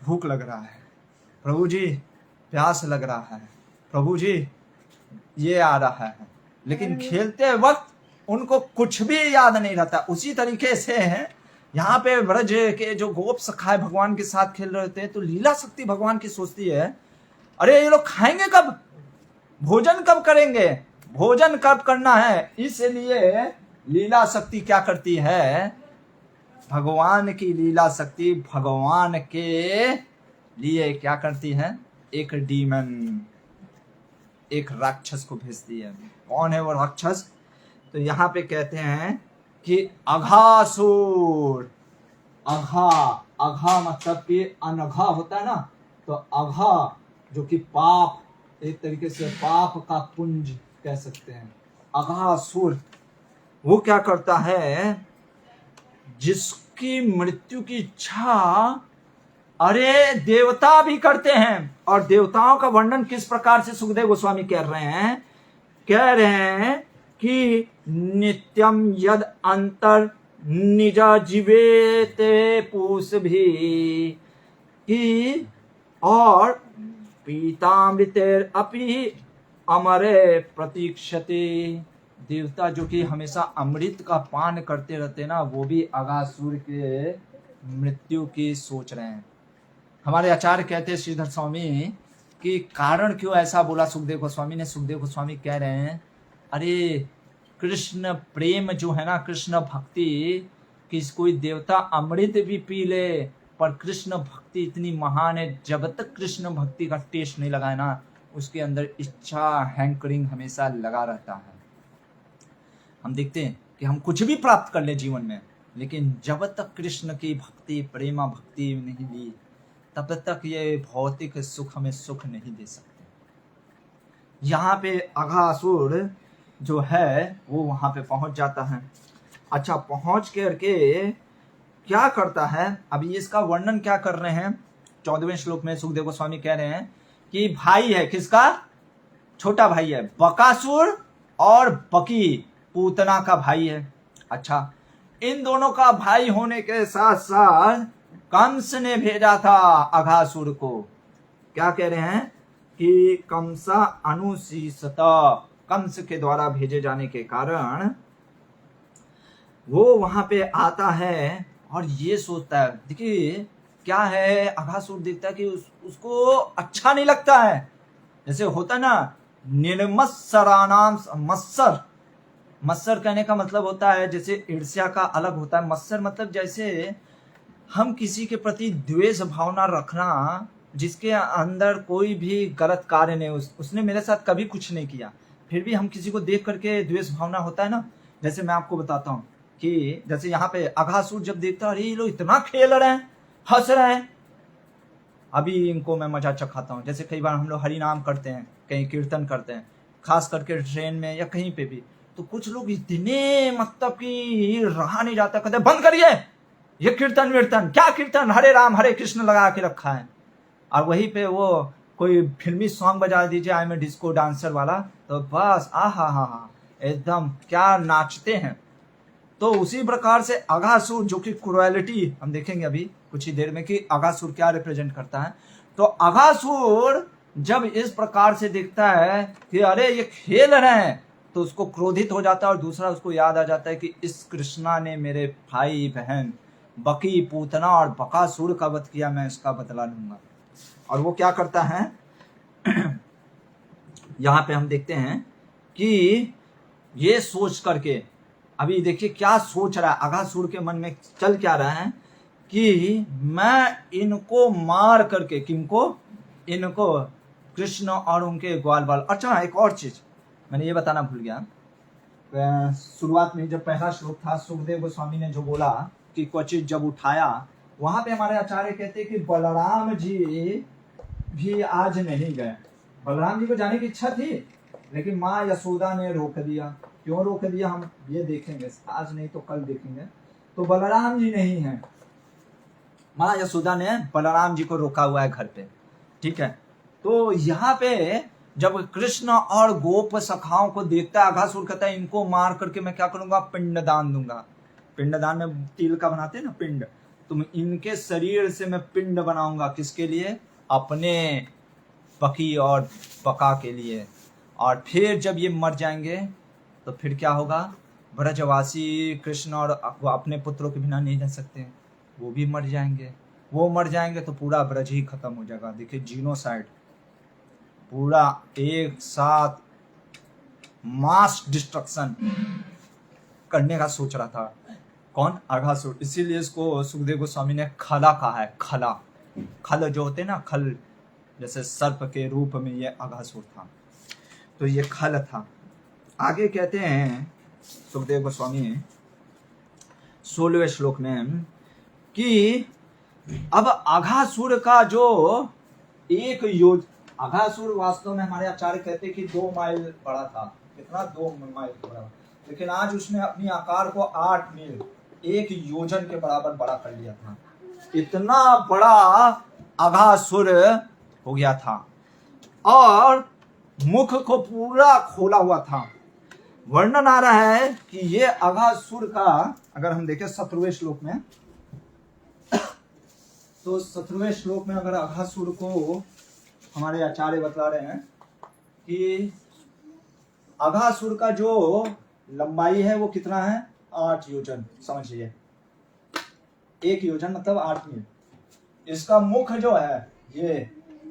S1: भूख लग रहा है, प्रभु जी प्यास लग रहा है, प्रभु जी ये आ रहा है, लेकिन खेलते वक्त उनको कुछ भी याद नहीं रहता। उसी तरीके से है यहाँ पे ब्रज के जो गोप सखाए भगवान के साथ खेल रहे होते हैं, तो लीला शक्ति भगवान की सोचती है अरे ये लोग खाएंगे कब, भोजन कब करेंगे, भोजन कब करना है। इसलिए लीला शक्ति क्या करती है, भगवान की लीला शक्ति भगवान के लिए क्या करती है, एक डीमन, एक राक्षस को भेजती है। कौन है वो राक्षस, तो यहाँ पे कहते हैं कि अघासुर। अघा, अघा मतलब कि अनघा होता है ना, तो अघा जो कि पाप, एक तरीके से पाप का पुंज कह सकते हैं। अघासुर वो क्या करता है, जिसकी मृत्यु की इच्छा अरे देवता भी करते हैं। और देवताओं का वर्णन किस प्रकार से सुखदेव गोस्वामी कह रहे हैं कि नित्यम यद अंतर निज जीवेते पूस भी कि, और पीतामृतेर अपि अमरे प्रतीक्षते। देवता जो कि हमेशा अमृत का पान करते रहते ना, वो भी अघासुर के मृत्यु की सोच रहे हैं। हमारे आचार्य कहते हैं श्रीधर स्वामी कि कारण क्यों ऐसा बोला सुखदेव गोस्वामी ने। सुखदेव गोस्वामी कह रहे हैं अरे कृष्ण प्रेम जो है ना, कृष्ण भक्ति, कि कोई देवता अमृत भी पी ले, पर कृष्ण भक्ति इतनी महान है, जब तक कृष्ण भक्ति का टेस्ट नहीं लगाए ना, उसके अंदर इच्छा हैंकरिंग हमेशा लगा रहता है। हम देखते हैं कि हम कुछ भी प्राप्त कर ले जीवन में, लेकिन जब तक कृष्ण की भक्ति, प्रेमा भक्ति नहीं ली, तब तक ये भौतिक सुख हमें सुख नहीं दे सकते। यहाँ पे अघासुर जो है वो वहां पे पहुंच जाता है। अच्छा, पहुंच करके क्या करता है, अभी इसका वर्णन क्या कर रहे हैं 14वें श्लोक में। सुखदेव गोस्वामी कह रहे हैं कि भाई है, किसका, छोटा भाई है, बकासुर और बकी पूतना का भाई है। अच्छा, इन दोनों का भाई होने के साथ साथ कंस ने भेजा था अघासुर को। क्या कह रहे हैं कि कंसा अनुशीसत, कंस के द्वारा भेजे जाने के कारण वो वहां पे आता है और ये सोचता है, देखिए क्या है, अघासुर देखता है कि उसको अच्छा नहीं लगता है। जैसे होता ना निर्मत्सरानाम, मत्सर, मत्सर कहने का मतलब होता है जैसे ईर्ष्या का अलग होता है। मत्सर मतलब जैसे हम किसी के प्रति द्वेष भावना रखना, जिसके अंदर कोई भी गलत कार्य नहीं, उसने मेरे साथ कभी कुछ नहीं किया, फिर भी हम किसी को देख करके द्वेष भावना होता है ना। जैसे मैं आपको बताता हूँ कि जैसे यहाँ पे अघासुर जब देखता है अरे ये लोग इतना खेल रहे हैं, हंस रहे हैं, अभी इनको मैं मजा चखाता हूँ। जैसे कई बार हम लोग हरि नाम करते हैं, कहीं कीर्तन करते हैं, खास करके ट्रेन में या कहीं पे भी, तो कुछ लोग इतने मतलब कि रहा नहीं जाता, कहते बंद करिए ये कीर्तन वीर्तन, क्या कीर्तन, हरे राम हरे कृष्ण लगा के रखा है। और वहीं पे वो कोई फिल्मी सॉन्ग बजा दीजिए, आई में डिस्को डांसर वाला, तो बस हा एकदम क्या नाचते हैं। तो उसी प्रकार से अघासुर जो कि क्रुएलिटी, हम देखेंगे अभी कुछ ही देर में कि अघासुर क्या रिप्रेजेंट करता है। तो अघासुर जब इस प्रकार से देखता है कि अरे ये खेल रहे हैं, तो उसको क्रोधित हो जाता है। और दूसरा उसको याद आ जाता है कि इस कृष्णा ने मेरे भाई बहन बकी पूतना और बकासुर का वध किया, मैं इसका बदला लूंगा। और वो क्या करता है यहाँ पे हम देखते हैं कि ये सोच करके, अभी देखिए क्या सोच रहा है अघासुर के मन में, चल क्या रहा है कि मैं इनको मार करके, किनको, इनको, कृष्ण और उनके ग्वाल बाल। अच्छा, एक और चीज मैंने ये बताना भूल गया, शुरुआत में जब पहला श्लोक था, सुखदेव गोस्वामी ने जो बोला कि क्वचित जब उठाया, वहां पे हमारे आचार्य कहते हैं कि बलराम जी भी आज नहीं गए। बलराम जी को जाने की इच्छा थी, लेकिन माँ यशोदा ने रोक दिया। क्यों रोक दिया हम ये देखेंगे, आज नहीं तो कल देखेंगे। तो बलराम जी नहीं है, माँ यशोदा ने बलराम जी को रोका हुआ है घर पे, ठीक है। तो यहाँ पे जब कृष्ण और गोप सखाओं को देखता है, अघासुर कहता है इनको मार करके मैं क्या करूंगा, पिंडदान दूंगा। पिंडदान में तिल का बनाते हैं ना पिंड, तुम इनके शरीर से मैं पिंड बनाऊंगा, किसके लिए, अपने बकी और बका के लिए। और फिर जब ये मर जाएंगे तो फिर क्या होगा, ब्रजवासी कृष्ण और अपने पुत्रों के बिना नहीं रह सकते, वो भी मर जाएंगे। वो मर जाएंगे तो पूरा ब्रज ही खत्म हो जाएगा। देखिए जीनोसाइड, पूरा एक साथ मास डिस्ट्रक्शन करने का सोच रहा था। कौन? अघासुर। इसीलिए इसको सुखदेव गोस्वामी ने खला कहा है। खला, खल जो होते हैं ना, खल जैसे सर्प के रूप में ये अघासुर था, तो ये खल था। आगे कहते हैं सुखदेव गोस्वामी 16वें श्लोक में कि अब अघासुर का जो एक अघासुर वास्तव में हमारे आचार्य कहते कि 2 माइल बड़ा था। कितना? 2 माइल बड़ा। लेकिन आज उसने अपनी आकार को 8 मील 1 योजन के बराबर बड़ा कर लिया था। इतना बड़ा अघासुर हो गया था और मुख को पूरा खोला हुआ था। वर्णन आ रहा है कि ये अघासुर का, अगर हम देखें 17वें श्लोक में, तो 17वें श्लोक में अगर अघासुर को हमारे आचार्य बतला रहे हैं कि अघासुर का जो लंबाई है वो कितना है? 8 योजन। समझिए, 1 योजन मतलब 8 मील। इसका मुख जो है ये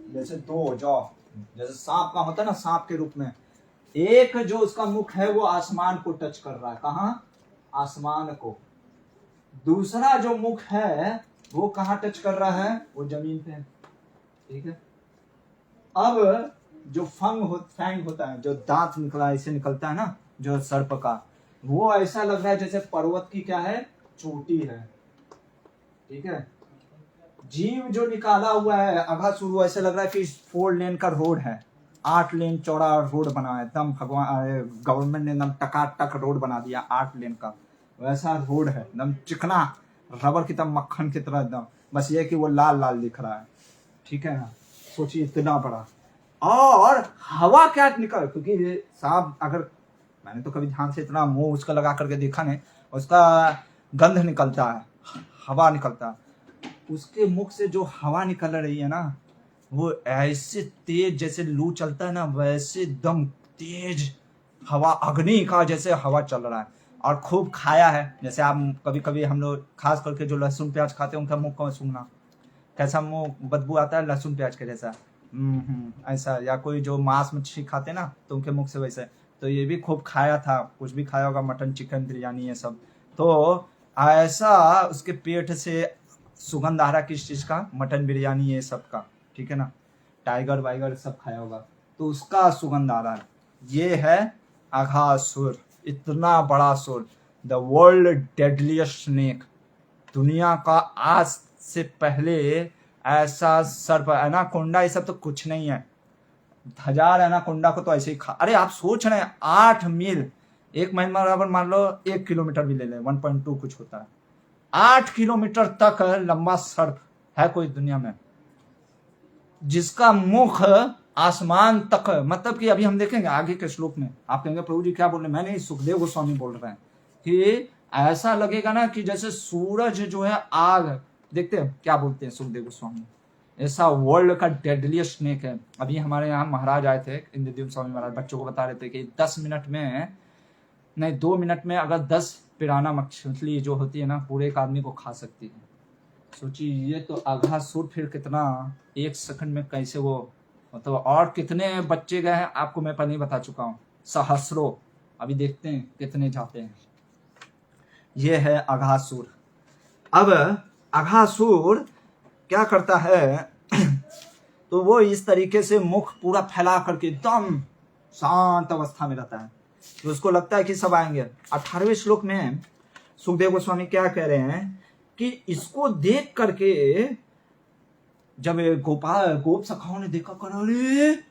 S1: जैसे 2 जौ, जैसे सांप का होता है ना, सांप के रूप में, एक जो उसका मुख है वो आसमान को टच कर रहा है। कहाँ? आसमान को। दूसरा जो मुख है वो कहाँ टच कर रहा है? वो जमीन पे। ठीक है। अब जो फैंग होता है, जो दांत निकला ऐसे निकलता है ना, जो सर्प का, वो ऐसा लग रहा है जैसे पर्वत की क्या है? चोटी है। ठीक है। जीव जो निकाला हुआ है अघासुर, वो ऐसे लग रहा है कि 4 लेन का रोड है, 8 लेन चौड़ा रोड बना है। एकदम भगवान गवर्नमेंट ने एकदम टकाटक रोड बना दिया 8 लेन का, वैसा रोड है। एकदम चिकना, रबर की तरह, मक्खन की तरह एकदम। बस ये कि वो लाल लाल दिख रहा है। ठीक है ना? सोचिए इतना बड़ा। और हवा क्या निकल, क्योंकि ये सांप, अगर मैंने तो कभी ध्यान से इतना मुंह उसका लगा करके देखा नहीं, उसका गंध निकलता है, हवा निकलता है। उसके मुख से जो हवा निकल रही है ना, वो ऐसे तेज, जैसे लू चलता है ना, वैसे एकदम तेज हवा, अग्नि का जैसे हवा चल रहा है। और खूब खाया है। जैसे आप कभी कभी हम लोग खास करके जो लहसुन प्याज खाते हैं उनका मुंह को सूंघना, कैसा मुंह बदबू आता है लहसुन प्याज के जैसा, ऐसा। या कोई जो मांस मछली खाते ना, तो उनके मुख से वैसे। तो ये भी खूब खाया था, कुछ भी खाया होगा, मटन चिकन बिरयानी ये सब। तो ऐसा उसके पेट से सुगंध आ रहा, किस चीज का? मटन बिरयानी ये सब का। ठीक है ना? टाइगर वाइगर सब खाया होगा, तो उसका सुगंध आ रहा है। ये है अघासुर, इतना बड़ा सुर, द वर्ल्ड डेडलिएस्ट स्नेक। दुनिया का आज से पहले ऐसा सर्प, एनाकोंडा ये सब तो कुछ नहीं है। 1000 एनाकोंडा को तो ऐसे ही खा। अरे आप सोच रहे हैं 8 मील, 1 मील बराबर मान लो 1 किलोमीटर भी ले लें, 1.2 कुछ होता है। 8 किलोमीटर तक लंबा सर्प है कोई दुनिया में, जिसका मुख आसमान तक। मतलब कि अभी हम देखेंगे आगे के श्लोक में, आप कहेंगे प्रभु जी क्या बोल रहे हैं? मैंने सुखदेव गोस्वामी बोल रहे हैं कि ऐसा लगेगा ना कि जैसे सूरज जो है आग, देखते हैं क्या बोलते हैं सुखदेव गोस्वामी, ऐसा वर्ल्ड का डेडलिएस्ट स्नेक है। अभी हमारे यहाँ महाराज आए थे, इंद्रद्युम्न स्वामी महाराज, बच्चों को बता रहे थे कि 10 मिनट में, नहीं 2 मिनट में अगर 10 पिराना मछली जो होती है ना, पूरे एक आदमी को खा सकती है। सोचिए, ये तो अघासुर फिर कितना 1 सेकंड में कैसे वो, मतलब। और कितने बच्चे गए हैं आपको मैं पहले ही बता चुका हूँ, सहस्रों। अभी देखते हैं कितने जाते हैं। ये है अघासुर। अब अघासुर क्या करता है तो वो इस तरीके से मुख पूरा फैला करके एकदम शांत अवस्था में रहता है। तो उसको लगता है कि सब आएंगे। 18वें श्लोक में सुखदेव गोस्वामी क्या कह रहे हैं कि इसको देख करके जब गोप सखाओं ने देखा, कर अरे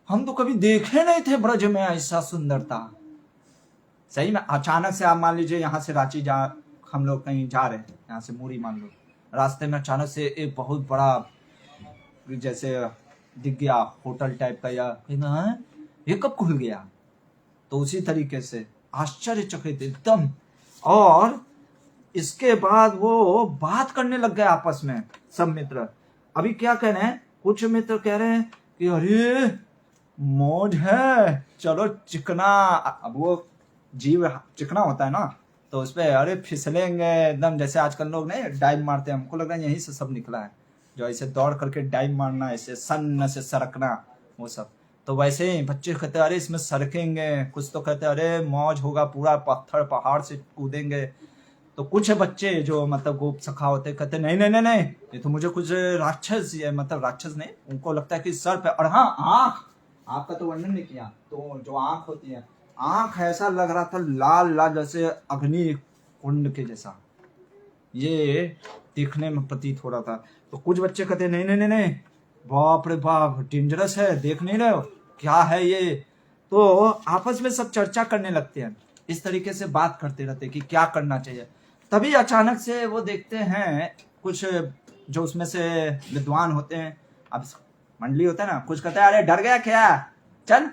S1: हम तो कभी देखे नहीं थे ब्रज में ऐसा सुंदरता। सही में अचानक से आप मान लीजिए यहाँ से रांची हम लोग कहीं जा रहे हैं, यहाँ से मुरी मान लो, रास्ते में अचानक से एक बहुत बड़ा जैसे दिख गया होटल टाइप का, या ये कब खुल गया, तो उसी तरीके से आश्चर्यचकित एकदम। और इसके बाद वो बात करने लग गए आपस में सब मित्र। अभी क्या कह रहे हैं, कुछ मित्र कह रहे हैं कि अरे मौज है, चलो चिकना। अब वो जीव चिकना होता है ना, तो उस पर अरे फिसलेंगे एकदम, जैसे आजकल लोग नहीं डाइव मारते हैं, हमको लग रहा है यहीं से सब निकला है, जो ऐसे दौड़ करके डाइव मारना, ऐसे सन्न से सरकना, वो सब। तो वैसे ही बच्चे कहते अरे इसमें सरकेंगे, कुछ तो कहते अरे मौज होगा, पूरा पत्थर पहाड़ से कूदेंगे। तो कुछ बच्चे जो मतलब गोप सखा होते कहते नहीं नहीं नहीं नहीं, ये तो मुझे कुछ राक्षस है, मतलब राक्षस नहीं, उनको लगता है कि सर पे, और हाँ आंख, आंख का तो वर्णन नहीं किया, तो जो आंख होती है, आंख ऐसा लग रहा था लाल लाल जैसे अग्नि कुंड के जैसा, ये देखने में प्रतीत हो रहा था। तो कुछ बच्चे कहते नहीं नहीं नहीं नहीं, बाप रे बाप डेंजरस है, देख नहीं रहे हो क्या है ये। तो आपस में सब चर्चा करने लगते हैं, इस तरीके से बात करते रहते कि क्या करना चाहिए। तभी अचानक से वो देखते हैं कुछ जो उसमें से विद्वान होते हैं, अब मंडली होता है ना, कुछ कहता है अरे डर गया क्या, चल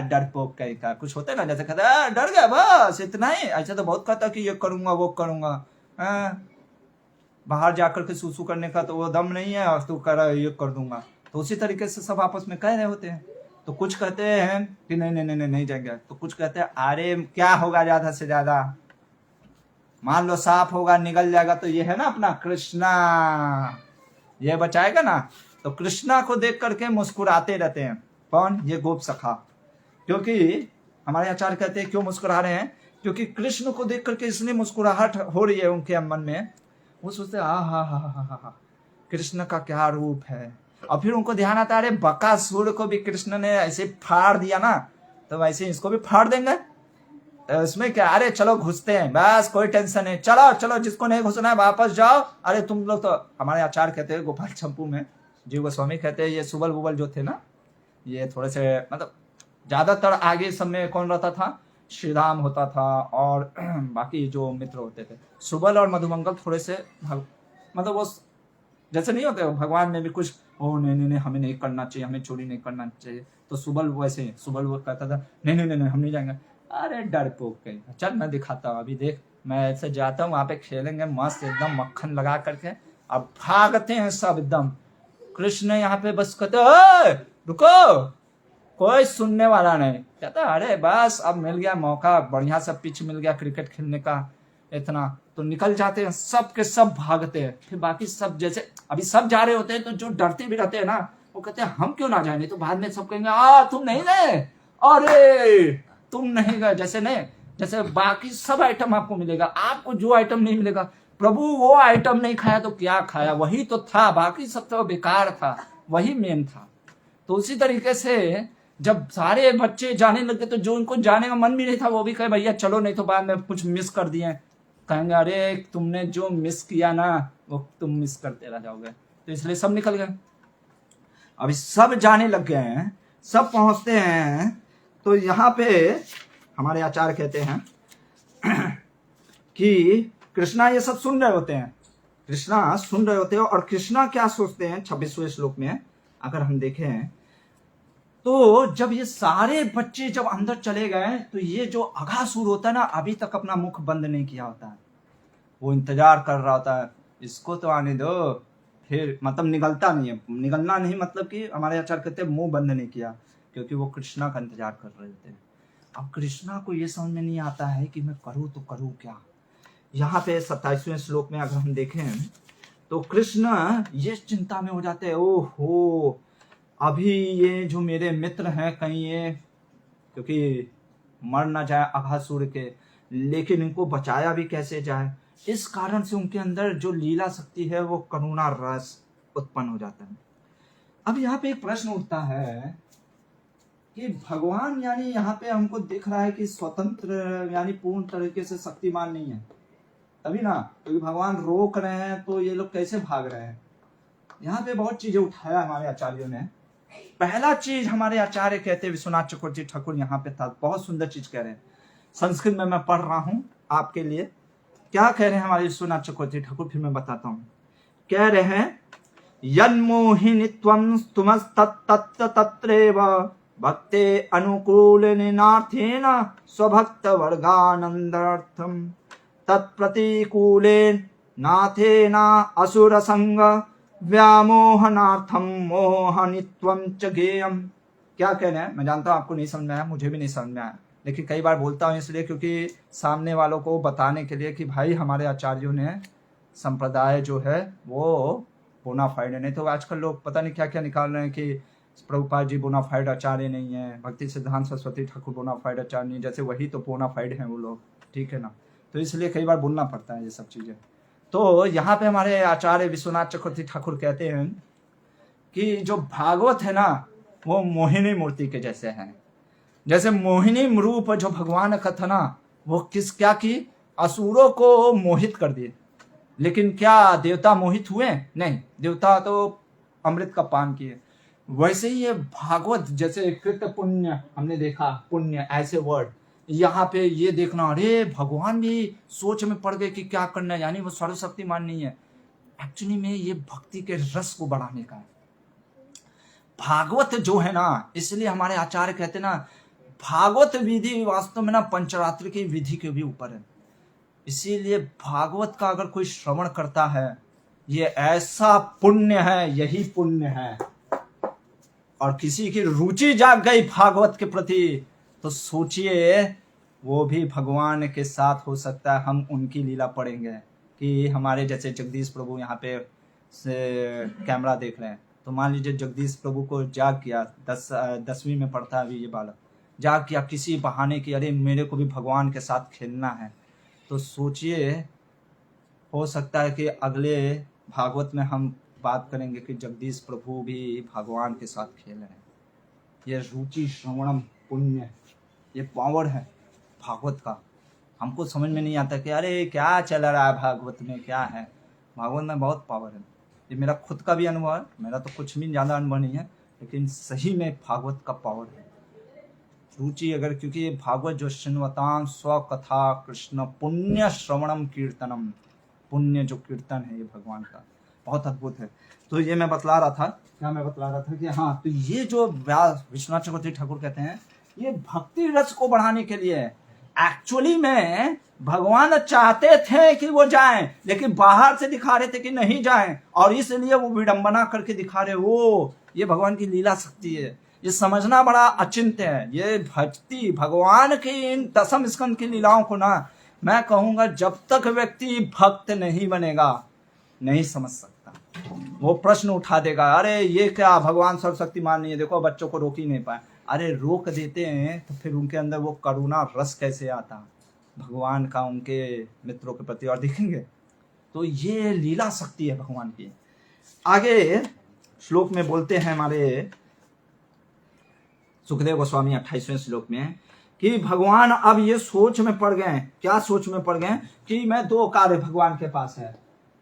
S1: डरपोक कहीं का कुछ होता है ना, जैसे कहता है डर गया बस इतना ही, ऐसा तो बहुत कहता कि ये करूंगा वो करूंगा, बाहर जाकर के सूसू करने का तो वो दम नहीं है, और तू कर ये कर दूंगा। तो उसी तरीके से सब आपस में कह रहे होते हैं। तो कुछ कहते हैं कि नहीं नहीं नहीं नहीं जाएंगे, तो कुछ कहते हैं अरे क्या होगा ज्यादा से ज्यादा, मान लो साफ होगा निकल जाएगा, तो ये है ना अपना कृष्णा, ये बचाएगा ना। तो कृष्णा को देख करके मुस्कुराते रहते हैं, कौन, ये गोप सखा। क्योंकि हमारे आचार्य कहते हैं क्यों मुस्कुरा रहे हैं, क्योंकि कृष्ण को देख करके इसलिए मुस्कुराहट हो रही है उनके मन में, वो सोचते हा कृष्ण का क्या रूप है। और फिर उनको ध्यान आता है अरे बकासुर को भी कृष्ण ने ऐसे फाड़ दिया ना, तो वैसे इसको भी फाड़ देंगे, इसमें क्या, अरे चलो घुसते हैं बस, कोई टेंशन नहीं, चलो चलो जिसको नहीं घुसना है वापस जाओ। अरे तुम लोग तो, हमारे आचार्य कहते हैं गोपाल चंपू में जीव गोस्वामी कहते हैं, ये सुबल बुबल जो थे ना, ये थोड़े से मतलब ज्यादातर आगे सब में कौन रहता था, श्री राम होता था, और बाकी जो मित्र होते थे, सुबल और मधुमंगल थोड़े से मतलब वो जैसे नहीं होते, भगवान में भी कुछ ओ नहीं नहीं नहीं हमें नहीं करना चाहिए, हमें चोरी नहीं करना चाहिए। तो सुबल वैसे, सुबल वो कहता था नहीं नहीं नहीं हम नहीं जाएंगे, अरे डरपोक कहीं, चल मैं दिखाता हूँ, अभी देख मैं ऐसे जाता हूँ, वहां पे खेलेंगे मस्त एकदम मक्खन लगा करके। अब भागते हैं सब एकदम, कृष्ण यहाँ पे बस कहते रुको, कोई सुनने वाला नहीं, कहता अरे बस अब मिल गया मौका, बढ़िया सा पिच मिल गया क्रिकेट खेलने का, इतना तो निकल जाते हैं, सब के सब भागते हैं। फिर बाकी सब जैसे अभी सब जा रहे होते हैं, तो जो डरते भी रहते हैं ना, वो कहते हैं हम क्यों ना जाए, नहीं तो बाद में सब कहेंगे तुम नहीं गए, अरे तुम नहीं गए, जैसे नहीं, जैसे बाकी सब आइटम आपको मिलेगा, आपको जो आइटम नहीं मिलेगा, प्रभु वो आइटम नहीं खाया तो क्या खाया, वही तो था, बाकी सब तो बेकार था, वही मेन था। तो उसी तरीके से जब सारे बच्चे जाने लगे, तो जो उनको जाने का मन भी नहीं था वो भी कहे भैया चलो, नहीं तो बाद में कुछ मिस कर दिए, कहेंगे अरे तुमने जो मिस किया ना वो तुम मिस करते रह जाओगे। तो इसलिए सब निकल गए, अभी सब जाने लग गए हैं, सब पहुंचते हैं। तो यहाँ पे हमारे आचार्य कहते हैं कि कृष्णा ये सब सुन रहे होते हैं, कृष्णा सुन रहे होते हैं, और कृष्णा क्या सोचते हैं 26वें श्लोक में अगर हम देखें, तो जब ये सारे बच्चे जब अंदर चले गए, तो ये जो अघासुर होता है ना, अभी तक अपना मुख बंद नहीं किया होता है, वो इंतजार कर रहा होता है, इसको तो आने दो, फिर मतलब निकलता नहीं है, निकलना नहीं मतलब कि हमारे आचार्य कहते हैं मुंह बंद नहीं किया, क्योंकि वो कृष्णा का इंतजार कर रहे होते हैं। अब कृष्णा को ये समझ में नहीं आता है कि मैं करूँ तो करूँ क्या। यहाँ पे 27वें श्लोक में अगर हम देखें, तो कृष्ण ये चिंता में हो जाते हैं, ओहो अभी ये जो मेरे मित्र हैं कहीं ये, क्योंकि मर ना जाए अघासुर के, लेकिन इनको बचाया भी कैसे जाए, इस कारण से उनके अंदर जो लीला शक्ति है वो करुणा रस उत्पन्न हो जाता है। अब यहाँ पे एक प्रश्न उठता है कि भगवान यानी यहाँ पे हमको दिख रहा है कि स्वतंत्र यानी पूर्ण तरीके से शक्तिमान नहीं है, तभी ना, क्योंकि भगवान रोक रहे हैं तो ये लोग कैसे भाग रहे हैं। यहाँ पे बहुत चीजें उठाया हमारे आचार्यों ने। पहला चीज हमारे आचार्य कहते हैं, विश्वनाथ चक्रवर्ती ठाकुर यहाँ पे था, बहुत सुंदर चीज कह रहे हैं, संस्कृत में मैं पढ़ रहा हूं आपके लिए, क्या कह रहे हैं हमारे विश्वनाथ चक्रवर्ती ठाकुर, फिर मैं बताता हूं। कह रहे हैं यन्मोहिनीत्वं स्तुमस्तत्तत्रेव भक्ते अनुकूलेनार्थेन स्वभक्त वर्गानंदार्थम तत्प्रतिकूलेन नाथेन असुर संग व्यामोहनार्थम मोहनित्वं च गेयम। क्या कह रहे हैं, मैं जानता हूं आपको नहीं समझ में आया, मुझे भी नहीं समझ में आया, लेकिन कई बार बोलता हूं इसलिए क्योंकि सामने वालों को बताने के लिए कि भाई हमारे आचार्यों ने संप्रदाय जो है वो बोनाफाइड है। नहीं तो आजकल लोग पता नहीं क्या क्या निकाल रहे हैं कि प्रभुपाद जी बोनाफाइड आचार्य नहीं है, भक्ति सिद्धांत सरस्वती ठाकुर बोनाफाइड आचार्य नहीं, जैसे वही तो बोनाफाइड हैं वो लोग, ठीक है ना। तो इसलिए कई बार बोलना पड़ता है ये सब चीज़ें। तो यहाँ पे हमारे आचार्य विश्वनाथ चक्रवर्ती ठाकुर कहते हैं कि जो भागवत है ना वो मोहिनी मूर्ति के जैसे हैं। जैसे मोहिनी रूप जो भगवान का था ना, वो क्या की, असुरों को मोहित कर दिए। लेकिन क्या देवता मोहित हुए? नहीं, देवता तो अमृत का पान किए। वैसे ही ये भागवत जैसे कृत पुण्य, हमने देखा पुण्य ऐसे वर्ड, यहाँ पे ये देखना, अरे भगवान भी सोच में पड़ गए कि क्या करना है, यानी वो सर्वशक्तिमान नहीं है। एक्चुअली में ये भक्ति के रस को बढ़ाने का है भागवत जो है ना। इसलिए हमारे आचार्य कहते ना, भागवत विधि वास्तव में ना पंचरात्र की विधि के भी ऊपर है। इसीलिए भागवत का अगर कोई श्रवण करता है, ये ऐसा पुण्य है, यही पुण्य है। और किसी की रुचि जाग गई भागवत के प्रति, तो सोचिए वो भी भगवान के साथ हो सकता है। हम उनकी लीला पढ़ेंगे कि हमारे जैसे जगदीश प्रभु यहाँ पे से कैमरा देख रहे हैं, तो मान लीजिए जगदीश प्रभु को जाग किया, 10वीं में पढ़ता है अभी ये बालक, जाग किया किसी बहाने की, अरे मेरे को भी भगवान के साथ खेलना है। तो सोचिए हो सकता है कि अगले भागवत में हम बात करेंगे कि जगदीश प्रभु भी भगवान के साथ खेल रहे हैं। ये रुचि श्रवणम पुण्य, ये पावर है भागवत का। हमको समझ में नहीं आता कि अरे क्या चल रहा है भागवत में, क्या है। भागवत में बहुत पावर है। ये मेरा खुद का भी अनुभव है, मेरा तो कुछ भी ज़्यादा अनुभव नहीं है, लेकिन सही में भागवत का पावर है। रुचि अगर, क्योंकि ये भागवत जो शृण्वतां स्वकथा कृष्ण पुण्य श्रवणम कीर्तनम, पुण्य जो कीर्तन है ये भगवान का बहुत अद्भुत है। तो ये मैं बतला रहा था, क्या मैं बतला रहा था कि हाँ, तो ये जो विश्वनाथ चक्रवर्ती ठाकुर कहते हैं, ये भक्ति रस को बढ़ाने के लिए। एक्चुअली में भगवान चाहते थे कि वो जाएं, लेकिन बाहर से दिखा रहे थे कि नहीं जाएं, और इसलिए वो विडंबना करके दिखा रहे। वो ये भगवान की लीला शक्ति है, ये समझना बड़ा अचिंत्य है। ये भक्ति भगवान की इन दशम स्कंद की लीलाओं को ना, मैं कहूंगा जब तक व्यक्ति भक्त नहीं बनेगा नहीं समझ सकता। वो प्रश्न उठा देगा, अरे ये क्या भगवान सर्वशक्तिमान नहीं है, देखो बच्चों को रोक ही नहीं पाए। अरे रोक देते हैं तो फिर उनके अंदर वो करुणा रस कैसे आता भगवान का उनके मित्रों के प्रति। और देखेंगे तो ये लीला शक्ति है भगवान की। आगे श्लोक में बोलते हैं हमारे सुखदेव गोस्वामी 28वें श्लोक में कि भगवान अब ये सोच में पड़ गए। क्या सोच में पड़ गए? कि मैं दो कार्य भगवान के पास है,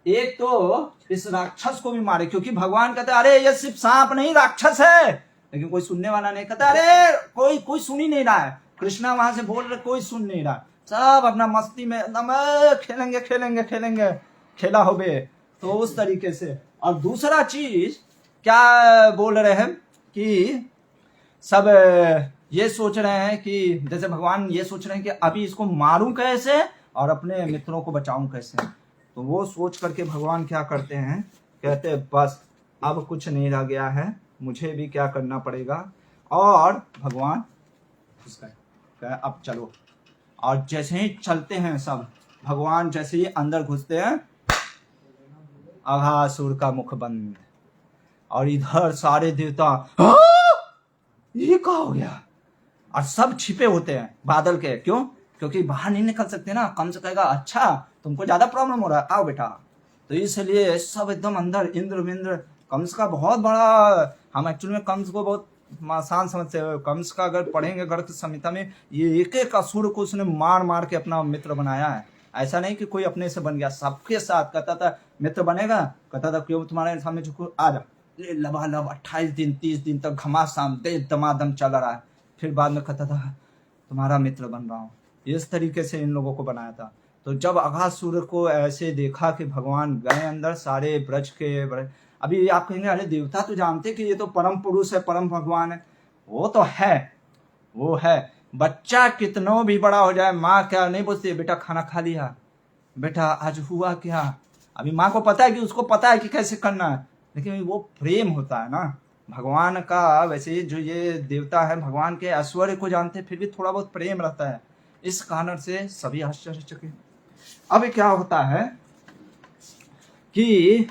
S1: एक तो इस राक्षस को भी मारे, क्योंकि भगवान कहते अरे ये सिर्फ सांप नहीं राक्षस है, लेकिन कोई सुनने वाला नहीं। कहता अरे कोई सुन ही नहीं रहा है, कृष्णा वहां से बोल रहे कोई सुन नहीं रहा, सब अपना मस्ती में एकदम खेलेंगे खेलेंगे खेलेंगे, खेला हो बे। तो उस तरीके से। और दूसरा चीज क्या बोल रहे हैं कि सब ये सोच रहे हैं कि जैसे भगवान ये सोच रहे हैं कि अभी इसको मारूं कैसे और अपने मित्रों को बचाऊं कैसे। तो वो सोच करके भगवान क्या करते हैं, कहते हैं बस अब कुछ नहीं रह गया है, मुझे भी क्या करना पड़ेगा। और भगवान उसका अब चलो। और जैसे ही चलते हैं सब, भगवान जैसे ही अंदर घुसते हैं, अघासुर का मुख बंद, और इधर सारे देवता ये क्या हो गया, और सब छिपे होते हैं बादल के। क्यों? क्योंकि बाहर नहीं निकल सकते ना। कंस कहेगा अच्छा तुमको ज्यादा प्रॉब्लम हो रहा है, आओ बेटा। तो इसलिए सब एकदम अंदर। इंद्र विंद्र, कंस का बहुत बड़ा, हम एक्चुअली में कंस को बहुत आसान समझते हैं। कंस का अगर पढ़ेंगे गर्ग संहिता में, ये एक एक असुर को उसने मार मार के अपना मित्र बनाया है। ऐसा नहीं कि कोई अपने से बन गया, सबके साथ। कहता था मित्र बनेगा, कहता था क्यों तुम्हारे सामने झुको, आ जा, लबालब 28 दिन 30 दिन तक घमासान दमादम चल रहा है। फिर बाद में कहता था तुम्हारा मित्र बन रहा हूँ। इस तरीके से इन लोगों को बनाया था। तो जब अघासुर को ऐसे देखा कि भगवान गए अंदर, सारे ब्रज के, अभी आप कहेंगे अरे देवता तो जानते कि ये तो परम पुरुष है, परम भगवान है। वो तो है, वो है। बच्चा कितनों भी बड़ा हो जाए, माँ क्या नहीं बोलती बेटा खाना खा लिया, बेटा आज हुआ क्या। अभी माँ को पता है कि उसको पता है कि कैसे करना है, लेकिन वो प्रेम होता है ना भगवान का। वैसे जो ये देवता है भगवान के ऐश्वर्य को जानते, फिर भी थोड़ा बहुत प्रेम रहता है। इस कारण से सभी आश्चर्यचकित। अब क्या होता है कि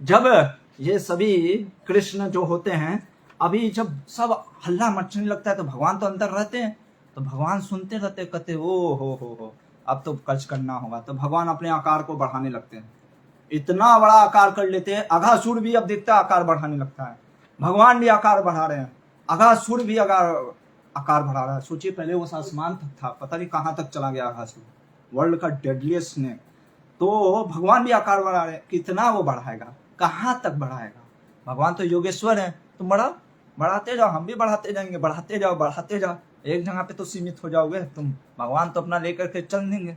S1: जब ये सभी कृष्ण जो होते हैं, अभी जब सब हल्ला मचने लगता है तो भगवान तो अंदर रहते हैं, तो भगवान सुनते रहते, कहते ओ हो, अब तो कच करना होगा। तो भगवान अपने आकार को बढ़ाने लगते हैं, इतना बड़ा आकार कर लेते हैं। अघासुर भी अब देखता है आकार बढ़ाने लगता है, भगवान भी आकार बढ़ा रहे हैं, अघासुर भी आकार बढ़ा रहा है। सोचिए पहले वो आसमान तक था, पता नहीं कहाँ तक चला गया अघासुर, वर्ल्ड का डेडलीस्ट स्नेक। तो भगवान भी आकार बढ़ा रहे हैं, कितना वो बढ़ाएगा, कहाँ तक बढ़ाएगा। भगवान तो योगेश्वर है, तुम बढ़ाते जाओ, हम भी बढ़ाते जाएंगे, बढ़ाते जाओ, एक जगह पे तो सीमित हो जाओगे तुम। भगवान तो अपना लेकर के चल देंगे।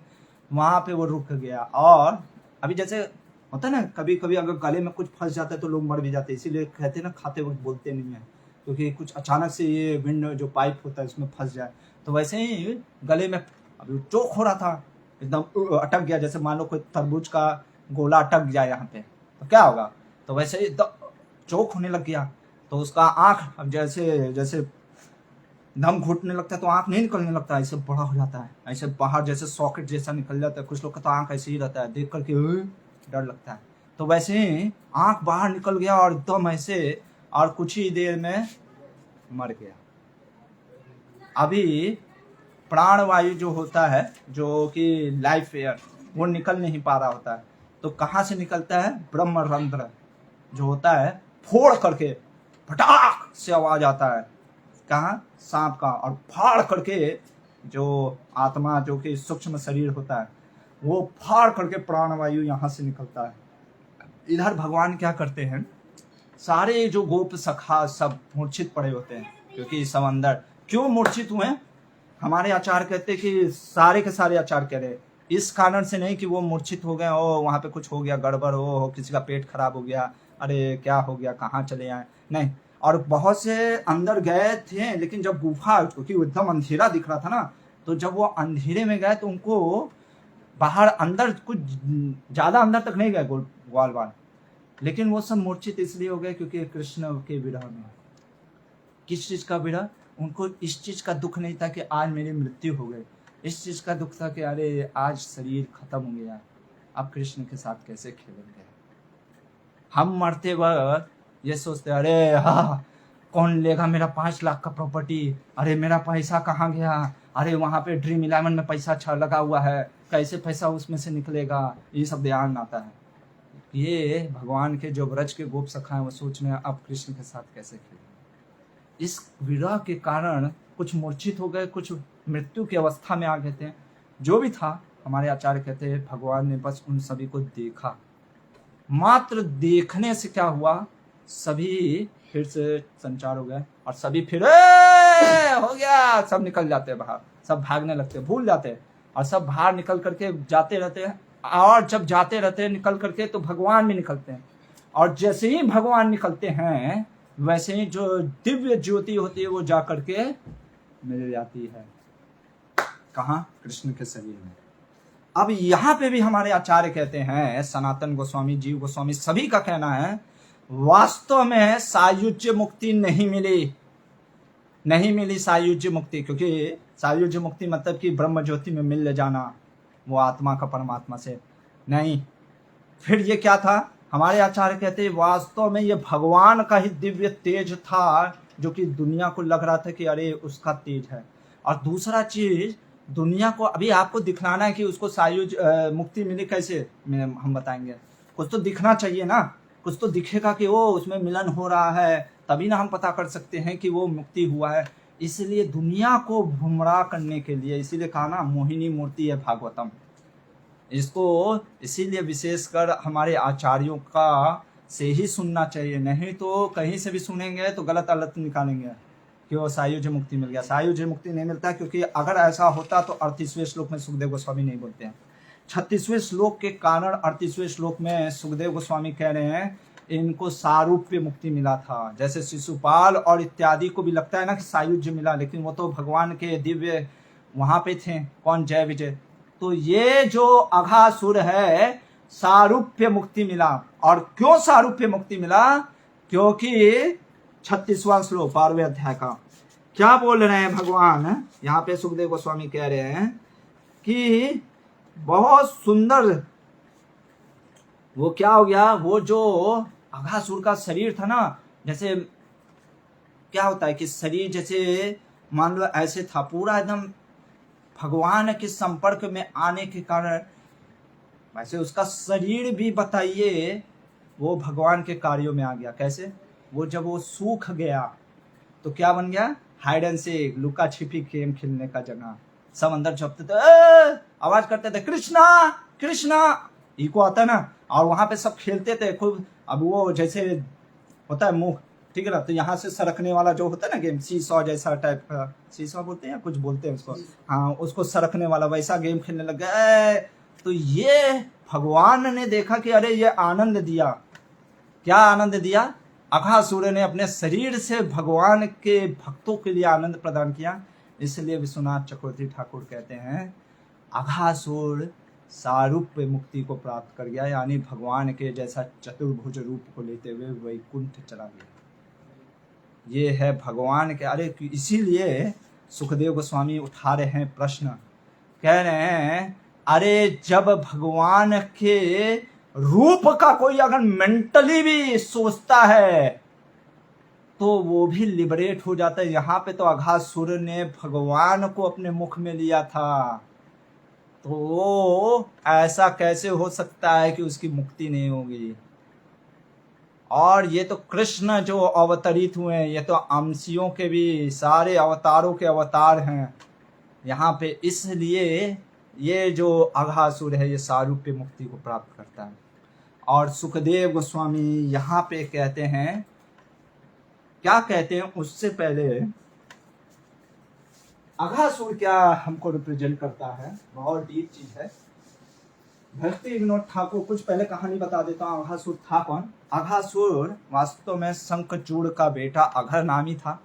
S1: वहां पे वो रुक गया। और अभी जैसे होता है ना, कभी कभी अगर गले में कुछ फंस जाता है तो लोग मर भी जाते हैं, इसीलिए कहते हैं ना खाते वक्त बोलते नहीं है, क्योंकि कुछ अचानक से ये विंड जो पाइप होता है उसमें फंस जाए। तो वैसे ही गले में अभी चोक हो रहा था, एकदम अटक गया, जैसे मान लो कोई तरबूज का गोला अटक जाए यहाँ पे, तो क्या होगा। तो वैसे ही चोक होने लग गया, तो उसका आंख अब जैसे दम घुटने लगता है तो आंख नहीं निकलने लगता, ऐसे बड़ा हो जाता है, ऐसे बाहर जैसे सॉकेट जैसा निकल जाता है। कुछ लोग का तो आंख ऐसे ही रहता है, देख करके डर लगता है। तो वैसे ही आंख बाहर निकल गया और एकदम ऐसे, और कुछ ही देर में मर गया। अभी प्राणवायु जो होता है, जो कि लाइफ एयर, वो निकल नहीं पा रहा होता है। तो कहाँ से निकलता है, ब्रह्मरंध्र जो होता है, फोड़ करके फटाक से आवाज आता है, कहाँ, सांप का, और फाड़ करके जो आत्मा जो कि सूक्ष्म शरीर होता है वो फाड़ करके प्राणवायु यहाँ से निकलता है। इधर भगवान क्या करते हैं, सारे जो गोप सखा सब मूर्छित पड़े होते हैं, क्योंकि सब अंदर क्यों मूर्छित हुए। हमारे आचार्य कहते हैं कि सारे के सारे आचार्य कह रहे इस कारण से नहीं कि वो मूर्छित हो गए, ओ वहां पे कुछ हो गया, गड़बड़ हो, किसी का पेट खराब हो गया, अरे क्या हो गया, कहाँ चले आए, नहीं। और बहुत से अंदर गए थे, लेकिन जब गुफा, क्योंकि एकदम अंधेरा दिख रहा था ना, तो जब वो अंधेरे में गए तो उनको बाहर अंदर कुछ ज्यादा अंदर तक नहीं गए ग्वाल, लेकिन वो सब मूर्छित इसलिए हो गए क्योंकि कृष्ण के विरह में। किस चीज का विरह, उनको इस चीज का दुख नहीं था कि आज मेरी मृत्यु हो गई, इस चीज का दुख था कि अरे आज शरीर खत्म हो गया, अब कृष्ण के साथ कैसे खेलेंगे। हम मरते वक्त ये सोचते अरे हाँ कौन लेगा मेरा 5 लाख का प्रॉपर्टी, अरे मेरा पैसा कहाँ गया, अरे वहाँ पे ड्रीम 11 में पैसा अच्छा लगा हुआ है, कैसे पैसा उसमें से निकलेगा, ये सब ध्यान आता है। ये भगवान के जो ब्रज के गोप सखा है वो सोच रहे हैं अब कृष्ण के साथ कैसे खेलेंगे। इस विरह के कारण कुछ मूर्छित हो गए, कुछ मृत्यु की अवस्था में आ गए थे। जो भी था, हमारे आचार्य कहते हैं भगवान ने बस उन सभी को देखा, मात्र देखने से क्या हुआ, सभी फिर से संचार हो गए और सभी फिर हो गया, सब निकल जाते हैं बाहर, सब भागने लगते हैं, भूल जाते हैं, और सब बाहर निकल करके जाते रहते हैं। और जब जाते रहते हैं निकल करके तो भगवान भी निकलते हैं, और जैसे ही भगवान निकलते हैं वैसे ही जो दिव्य ज्योति होती है वो जा करके मिल जाती है, कहाँ, कृष्ण के शरीर में। अब यहाँ पे भी हमारे आचार्य कहते हैं, सनातन गोस्वामी, जीव गोस्वामी, सभी का कहना है वास्तव में सायुज्य मुक्ति नहीं मिली सायुज्य मुक्ति, क्योंकि सायुज्य मुक्ति मतलब कि ब्रह्म ज्योति में मिल जाना वो आत्मा का परमात्मा से नहीं। फिर ये क्या था, हमारे आचार्य कहते हैं वास्तव में ये भगवान का ही दिव्य तेज था, जो कि दुनिया को लग रहा था कि अरे उसका तेज है। और दूसरा चीज, दुनिया को अभी आपको दिखलाना है कि उसको सायुज मुक्ति मिली कैसे, हम बताएंगे। कुछ तो दिखना चाहिए ना, कुछ तो दिखेगा कि वो उसमें मिलन हो रहा है, तभी ना हम पता कर सकते हैं कि वो मुक्ति हुआ है। इसलिए दुनिया को गुमराह करने के लिए, इसीलिए कहा ना मोहिनी मूर्ति है भागवतम। इसको इसीलिए विशेषकर हमारे आचार्यों का से ही सुनना चाहिए, नहीं तो कहीं से भी सुनेंगे तो गलत अलत निकालेंगे कि वो सायुज्य मुक्ति मिल गया। सायुज्य मुक्ति नहीं मिलता, क्योंकि अगर ऐसा होता तो 38वें श्लोक में सुखदेव गोस्वामी नहीं बोलते हैं। 36वें श्लोक के कारण 38वें श्लोक में सुखदेव गोस्वामी कह रहे हैं इनको सारूप्य मुक्ति मिला था। जैसे शिशुपाल और इत्यादि को भी लगता है ना कि सायुज्य मिला, लेकिन वो तो भगवान के दिव्य वहां पे थे, कौन, जय विजय। तो ये जो अघासुर है सारूप्य मुक्ति मिला। और क्यों सारूप्य मुक्ति मिला, क्योंकि 36वां श्लोक 12वें अध्याय का क्या बोल रहे हैं भगवान, यहाँ पे सुखदेव गोस्वामी कह रहे हैं कि बहुत सुंदर, वो क्या हो गया, वो जो अघासुर का शरीर था ना, जैसे क्या होता है कि शरीर जैसे मान लो ऐसे था, पूरा एकदम भगवान के संपर्क में आने के कारण वैसे उसका शरीर भी बताइए वो भगवान के कार्यों में आ गया। कैसे? वो जब वो सूख गया तो क्या बन गया? हाइड एंड सीक, लुका छिपी गेम खेलने का जगह। सब अंदर छपते थे, आवाज करते थे कृष्णा कृष्णा, इको आता है ना, और वहां पे सब खेलते थे खूब। अब वो जैसे होता है मुंह, ठीक है ना, तो यहाँ से सरकने वाला जो होता है ना गेम, सीसॉ जैसा टाइप का, सीसॉ बोलते हैं या कुछ बोलते हैं उसको, हाँ, उसको सरकने वाला वैसा गेम खेलने लग गए। तो ये भगवान ने देखा कि अरे ये आनंद दिया। क्या आनंद दिया? अघासुर ने अपने शरीर से भगवान के भक्तों के लिए आनंद प्रदान किया। इसलिए विश्वनाथ चक्रवर्ती ठाकुर कहते हैं अघासुर सारूप्य मुक्ति को प्राप्त कर गया, यानी भगवान के जैसा चतुर्भुज रूप को लेते हुए वैकुंठ चला गया। ये है भगवान के। अरे इसीलिए सुखदेव गोस्वामी उठा रहे हैं प्रश्न, कह रहे हैं अरे जब भगवान के रूप का कोई अगर मेंटली भी सोचता है तो वो भी लिबरेट हो जाता है। यहाँ पे तो अघासुर ने भगवान को अपने मुख में लिया था, तो ऐसा कैसे हो सकता है कि उसकी मुक्ति नहीं होगी? और ये तो कृष्ण जो अवतरित हुए हैं, ये तो अंशियों के भी, सारे अवतारों के अवतार हैं यहाँ पे। इसलिए ये जो अघासुर है ये सारूप्य मुक्ति को प्राप्त करता है। और सुखदेव गोस्वामी यहाँ पे कहते हैं, क्या कहते हैं उससे पहले अघासुर क्या हमको रिप्रेजेंट करता है, बहुत डीप चीज है। भक्ति विनोद ठाकुर, कुछ पहले कहानी बता देता हूँ। अघासुर था कौन? अघासुर वास्तव में शंखचूड़ का बेटा अघर नामी था।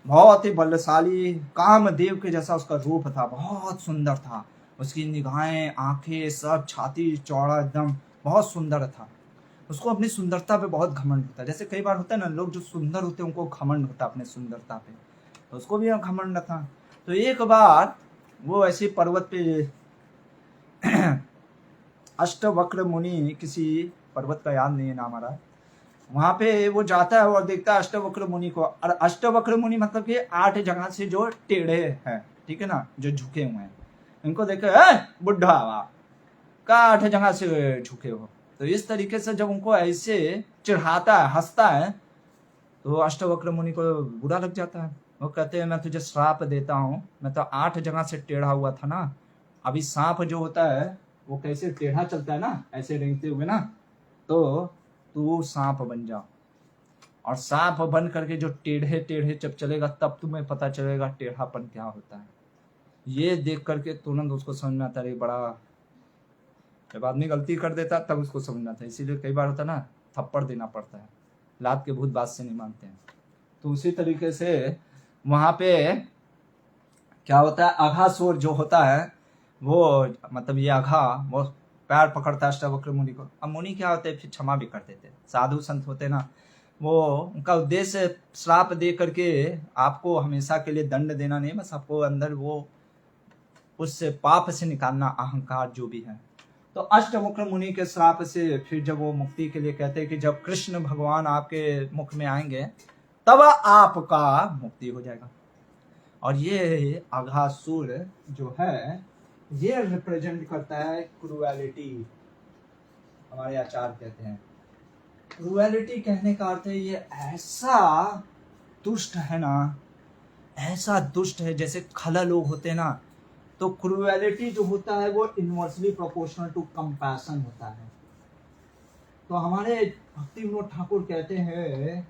S1: बहुत ही बलशाली, कामदेव के जैसा उसका रूप था, बहुत सुंदर था। उसकी निगाहें, आंखें, सब, छाती चौड़ा, एकदम बहुत सुंदर था। उसको अपनी सुंदरता पे बहुत घमंड होता है। जैसे कई बार होता है ना, लोग जो सुंदर होते हैं उनको घमंड होता है अपने सुंदरता पे, तो उसको भी घमंड था। तो एक बार वो ऐसे पर्वत पे अष्टवक्र मुनि, किसी पर्वत का याद नहीं है नाम आ रहा है, वहां पे वो जाता है और देखता है अष्टवक्र मुनि को। और अष्टवक्र मुनि मतलब कि 8 जगह से जो टेढ़े हैं, ठीक है ना, जो झुके हुए हैं, इनको देखे बुढ़ा का 8 जगह से झुके हो। तो इस तरीके से जब उनको ऐसे चिढ़ाता है, हंसता है, तो अष्टवक्र मुनि को बुरा लग जाता है। वो कहते हैं मैं तुझे श्राप देता हूँ, मैं तो 8 जगह से टेढ़ा हुआ था ना। अभी सांप जो होता है वो कैसे टेढ़ा चलता है ना, ऐसे रेंगते हुए ना, तो तू सांप बन जा। और सांप बन करके जो टेढ़े टेढ़े जब चलेगा तब तुम्हें पता चलेगा टेढ़ापन क्या होता है। ये देख करके तुरंत उसको समझ में आता है बड़ा, जब आदमी गलती कर देता तब उसको समझना था। इसीलिए कई बार होता है ना, थप्पड़ देना पड़ता है, लात के भूत बात से नहीं मानते हैं। तो उसी तरीके से वहां पे क्या होता है, अघासुर जो होता है वो, मतलब ये अघा, वो पैर पकड़ता है अष्टवक्र मुनि को। अब मुनि क्या होते हैं, फिर क्षमा भी कर देते। साधु संत होते ना, वो उनका उद्देश्य श्राप दे करके आपको हमेशा के लिए दंड देना नहीं, बस आपको अंदर वो उससे पाप से निकालना, अहंकार जो भी है। तो अष्टवक्र मुनि के श्राप से फिर जब वो मुक्ति के लिए कहते हैं कि जब कृष्ण भगवान आपके मुख में आएंगे तब आपका मुक्ति हो जाएगा। और ये अघासुर जो है ये रिप्रेजेंट करता है क्रूएलिटी। हमारे आचार्य कहते हैं क्रूएलिटी कहने का अर्थ है ये ऐसा दुष्ट है ना, ऐसा दुष्ट है। जैसे खला लोग होते हैं ना, तो क्रूएलिटी जो होता है वो इनवर्सली प्रोपोर्शनल टू कंपैशन होता है। तो हमारे भक्ति विनोद ठाकुर कहते हैं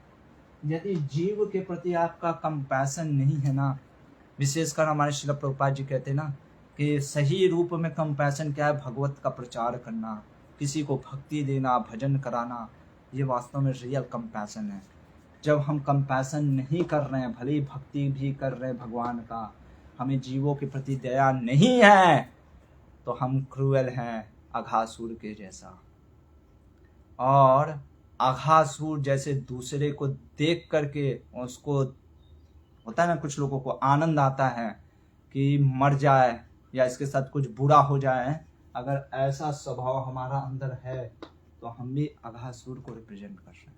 S1: यदि जीव के प्रति आपका कंपैशन नहीं है ना, विशेषकर हमारे श्रील प्रभुपाद जी कहते हैं ना कि सही रूप में कंपैशन क्या है, भगवत का प्रचार करना, किसी को भक्ति देना, भजन कराना, ये वास्तव में रियल कंपैशन है। जब हम कंपैशन नहीं कर रहे हैं, भले ही भक्ति भी कर रहे हैं भगवान का, हमें जीवों के प्रति दया नहीं है, तो हम क्रूएल हैं अघासुर के जैसा। और अघासुर जैसे दूसरे को देख करके उसको होता है ना, कुछ लोगों को आनंद आता है कि मर जाए या इसके साथ कुछ बुरा हो जाए। अगर ऐसा स्वभाव हमारा अंदर है तो हम भी अघासुर को रिप्रेजेंट कर रहे हैं।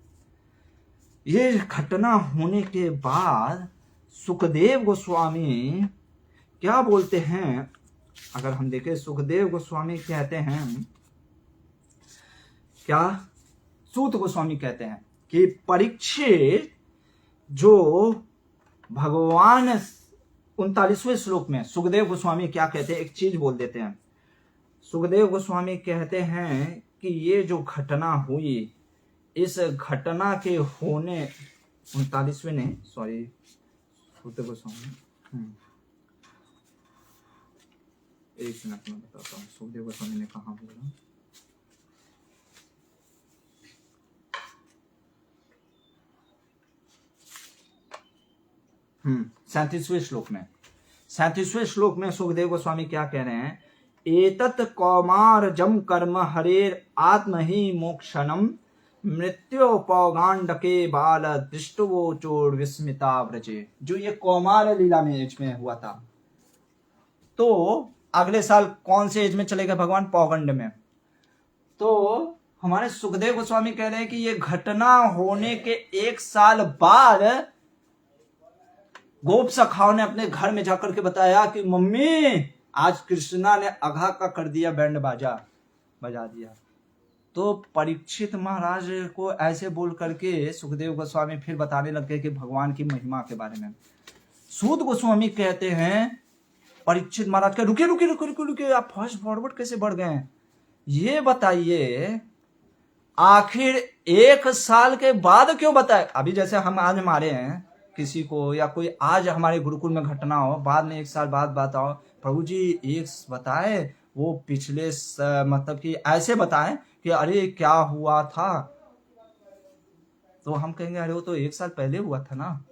S1: ये घटना होने के बाद सुखदेव गोस्वामी क्या बोलते हैं, अगर हम देखें सुखदेव गोस्वामी कहते हैं क्या, सूत गोस्वामी कहते हैं कि परीक्षित जो भगवान 39वें श्लोक में सुखदेव गोस्वामी क्या कहते हैं, एक चीज बोल देते हैं। सुखदेव गोस्वामी कहते हैं कि ये जो घटना हुई, इस घटना के होने 39वें नहीं, सॉरी, सुखदेव गोस्वामी एक मिनट में बताता हूँ सुखदेव गोस्वामी ने कहा बोला। सैंतीसवें श्लोक में सुखदेव गोस्वामी क्या कह रहे हैं, एतत् कौमार जम कर्म हरेर आत्म ही मोक्षणम मृत्यु पौगांड के बाल दृष्टवो चोर विस्मिता व्रजे। जो ये कौमार लीला में एज में हुआ था, तो अगले साल कौन से एज में चलेगा भगवान, पौगंड में। तो हमारे सुखदेव गोस्वामी कह रहे हैं कि ये घटना होने के एक साल बाद गोप सखाओं ने अपने घर में जाकर के बताया कि मम्मी आज कृष्णा ने अघा का कर दिया, बैंड बाजा बजा दिया। तो परीक्षित महाराज को ऐसे बोल करके सुखदेव गोस्वामी फिर बताने लग गए कि भगवान की महिमा के बारे में। सूत गोस्वामी कहते हैं परीक्षित महाराज के रुके, आप फास्ट फॉरवर्ड कैसे बढ़ गए हैं, ये बताइए आखिर एक साल के बाद क्यों बताए। अभी जैसे हम आज मारे हैं किसी को, या कोई आज हमारे गुरुकुल में घटना हो, बाद में एक साल बाद बताओ प्रभु जी एक बताए, वो पिछले मतलब कि ऐसे बताएं कि अरे क्या हुआ था, तो हम कहेंगे अरे वो तो एक साल पहले हुआ था ना।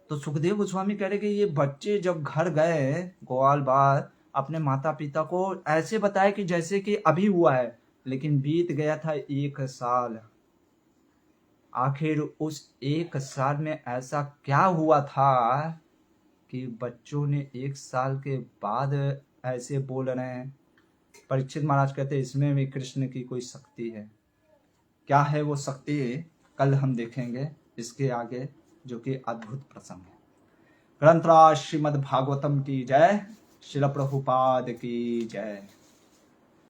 S1: तो सुखदेव गोस्वामी कह रहे कि ये बच्चे जब घर गए ग्वाल बाल, अपने माता पिता को ऐसे बताए कि जैसे कि अभी हुआ है, लेकिन बीत गया था एक साल। आखिर उस एक साल में ऐसा क्या हुआ था कि बच्चों ने एक साल के बाद ऐसे बोल रहे हैं। परीक्षित महाराज कहते हैं इसमें भी कृष्ण की कोई शक्ति है। क्या है वो शक्ति, कल हम देखेंगे इसके आगे, जो कि अद्भुत प्रसंग है। ग्रंथराज श्रीमद् भागवतम की जय, श्रील प्रभुपाद की जय।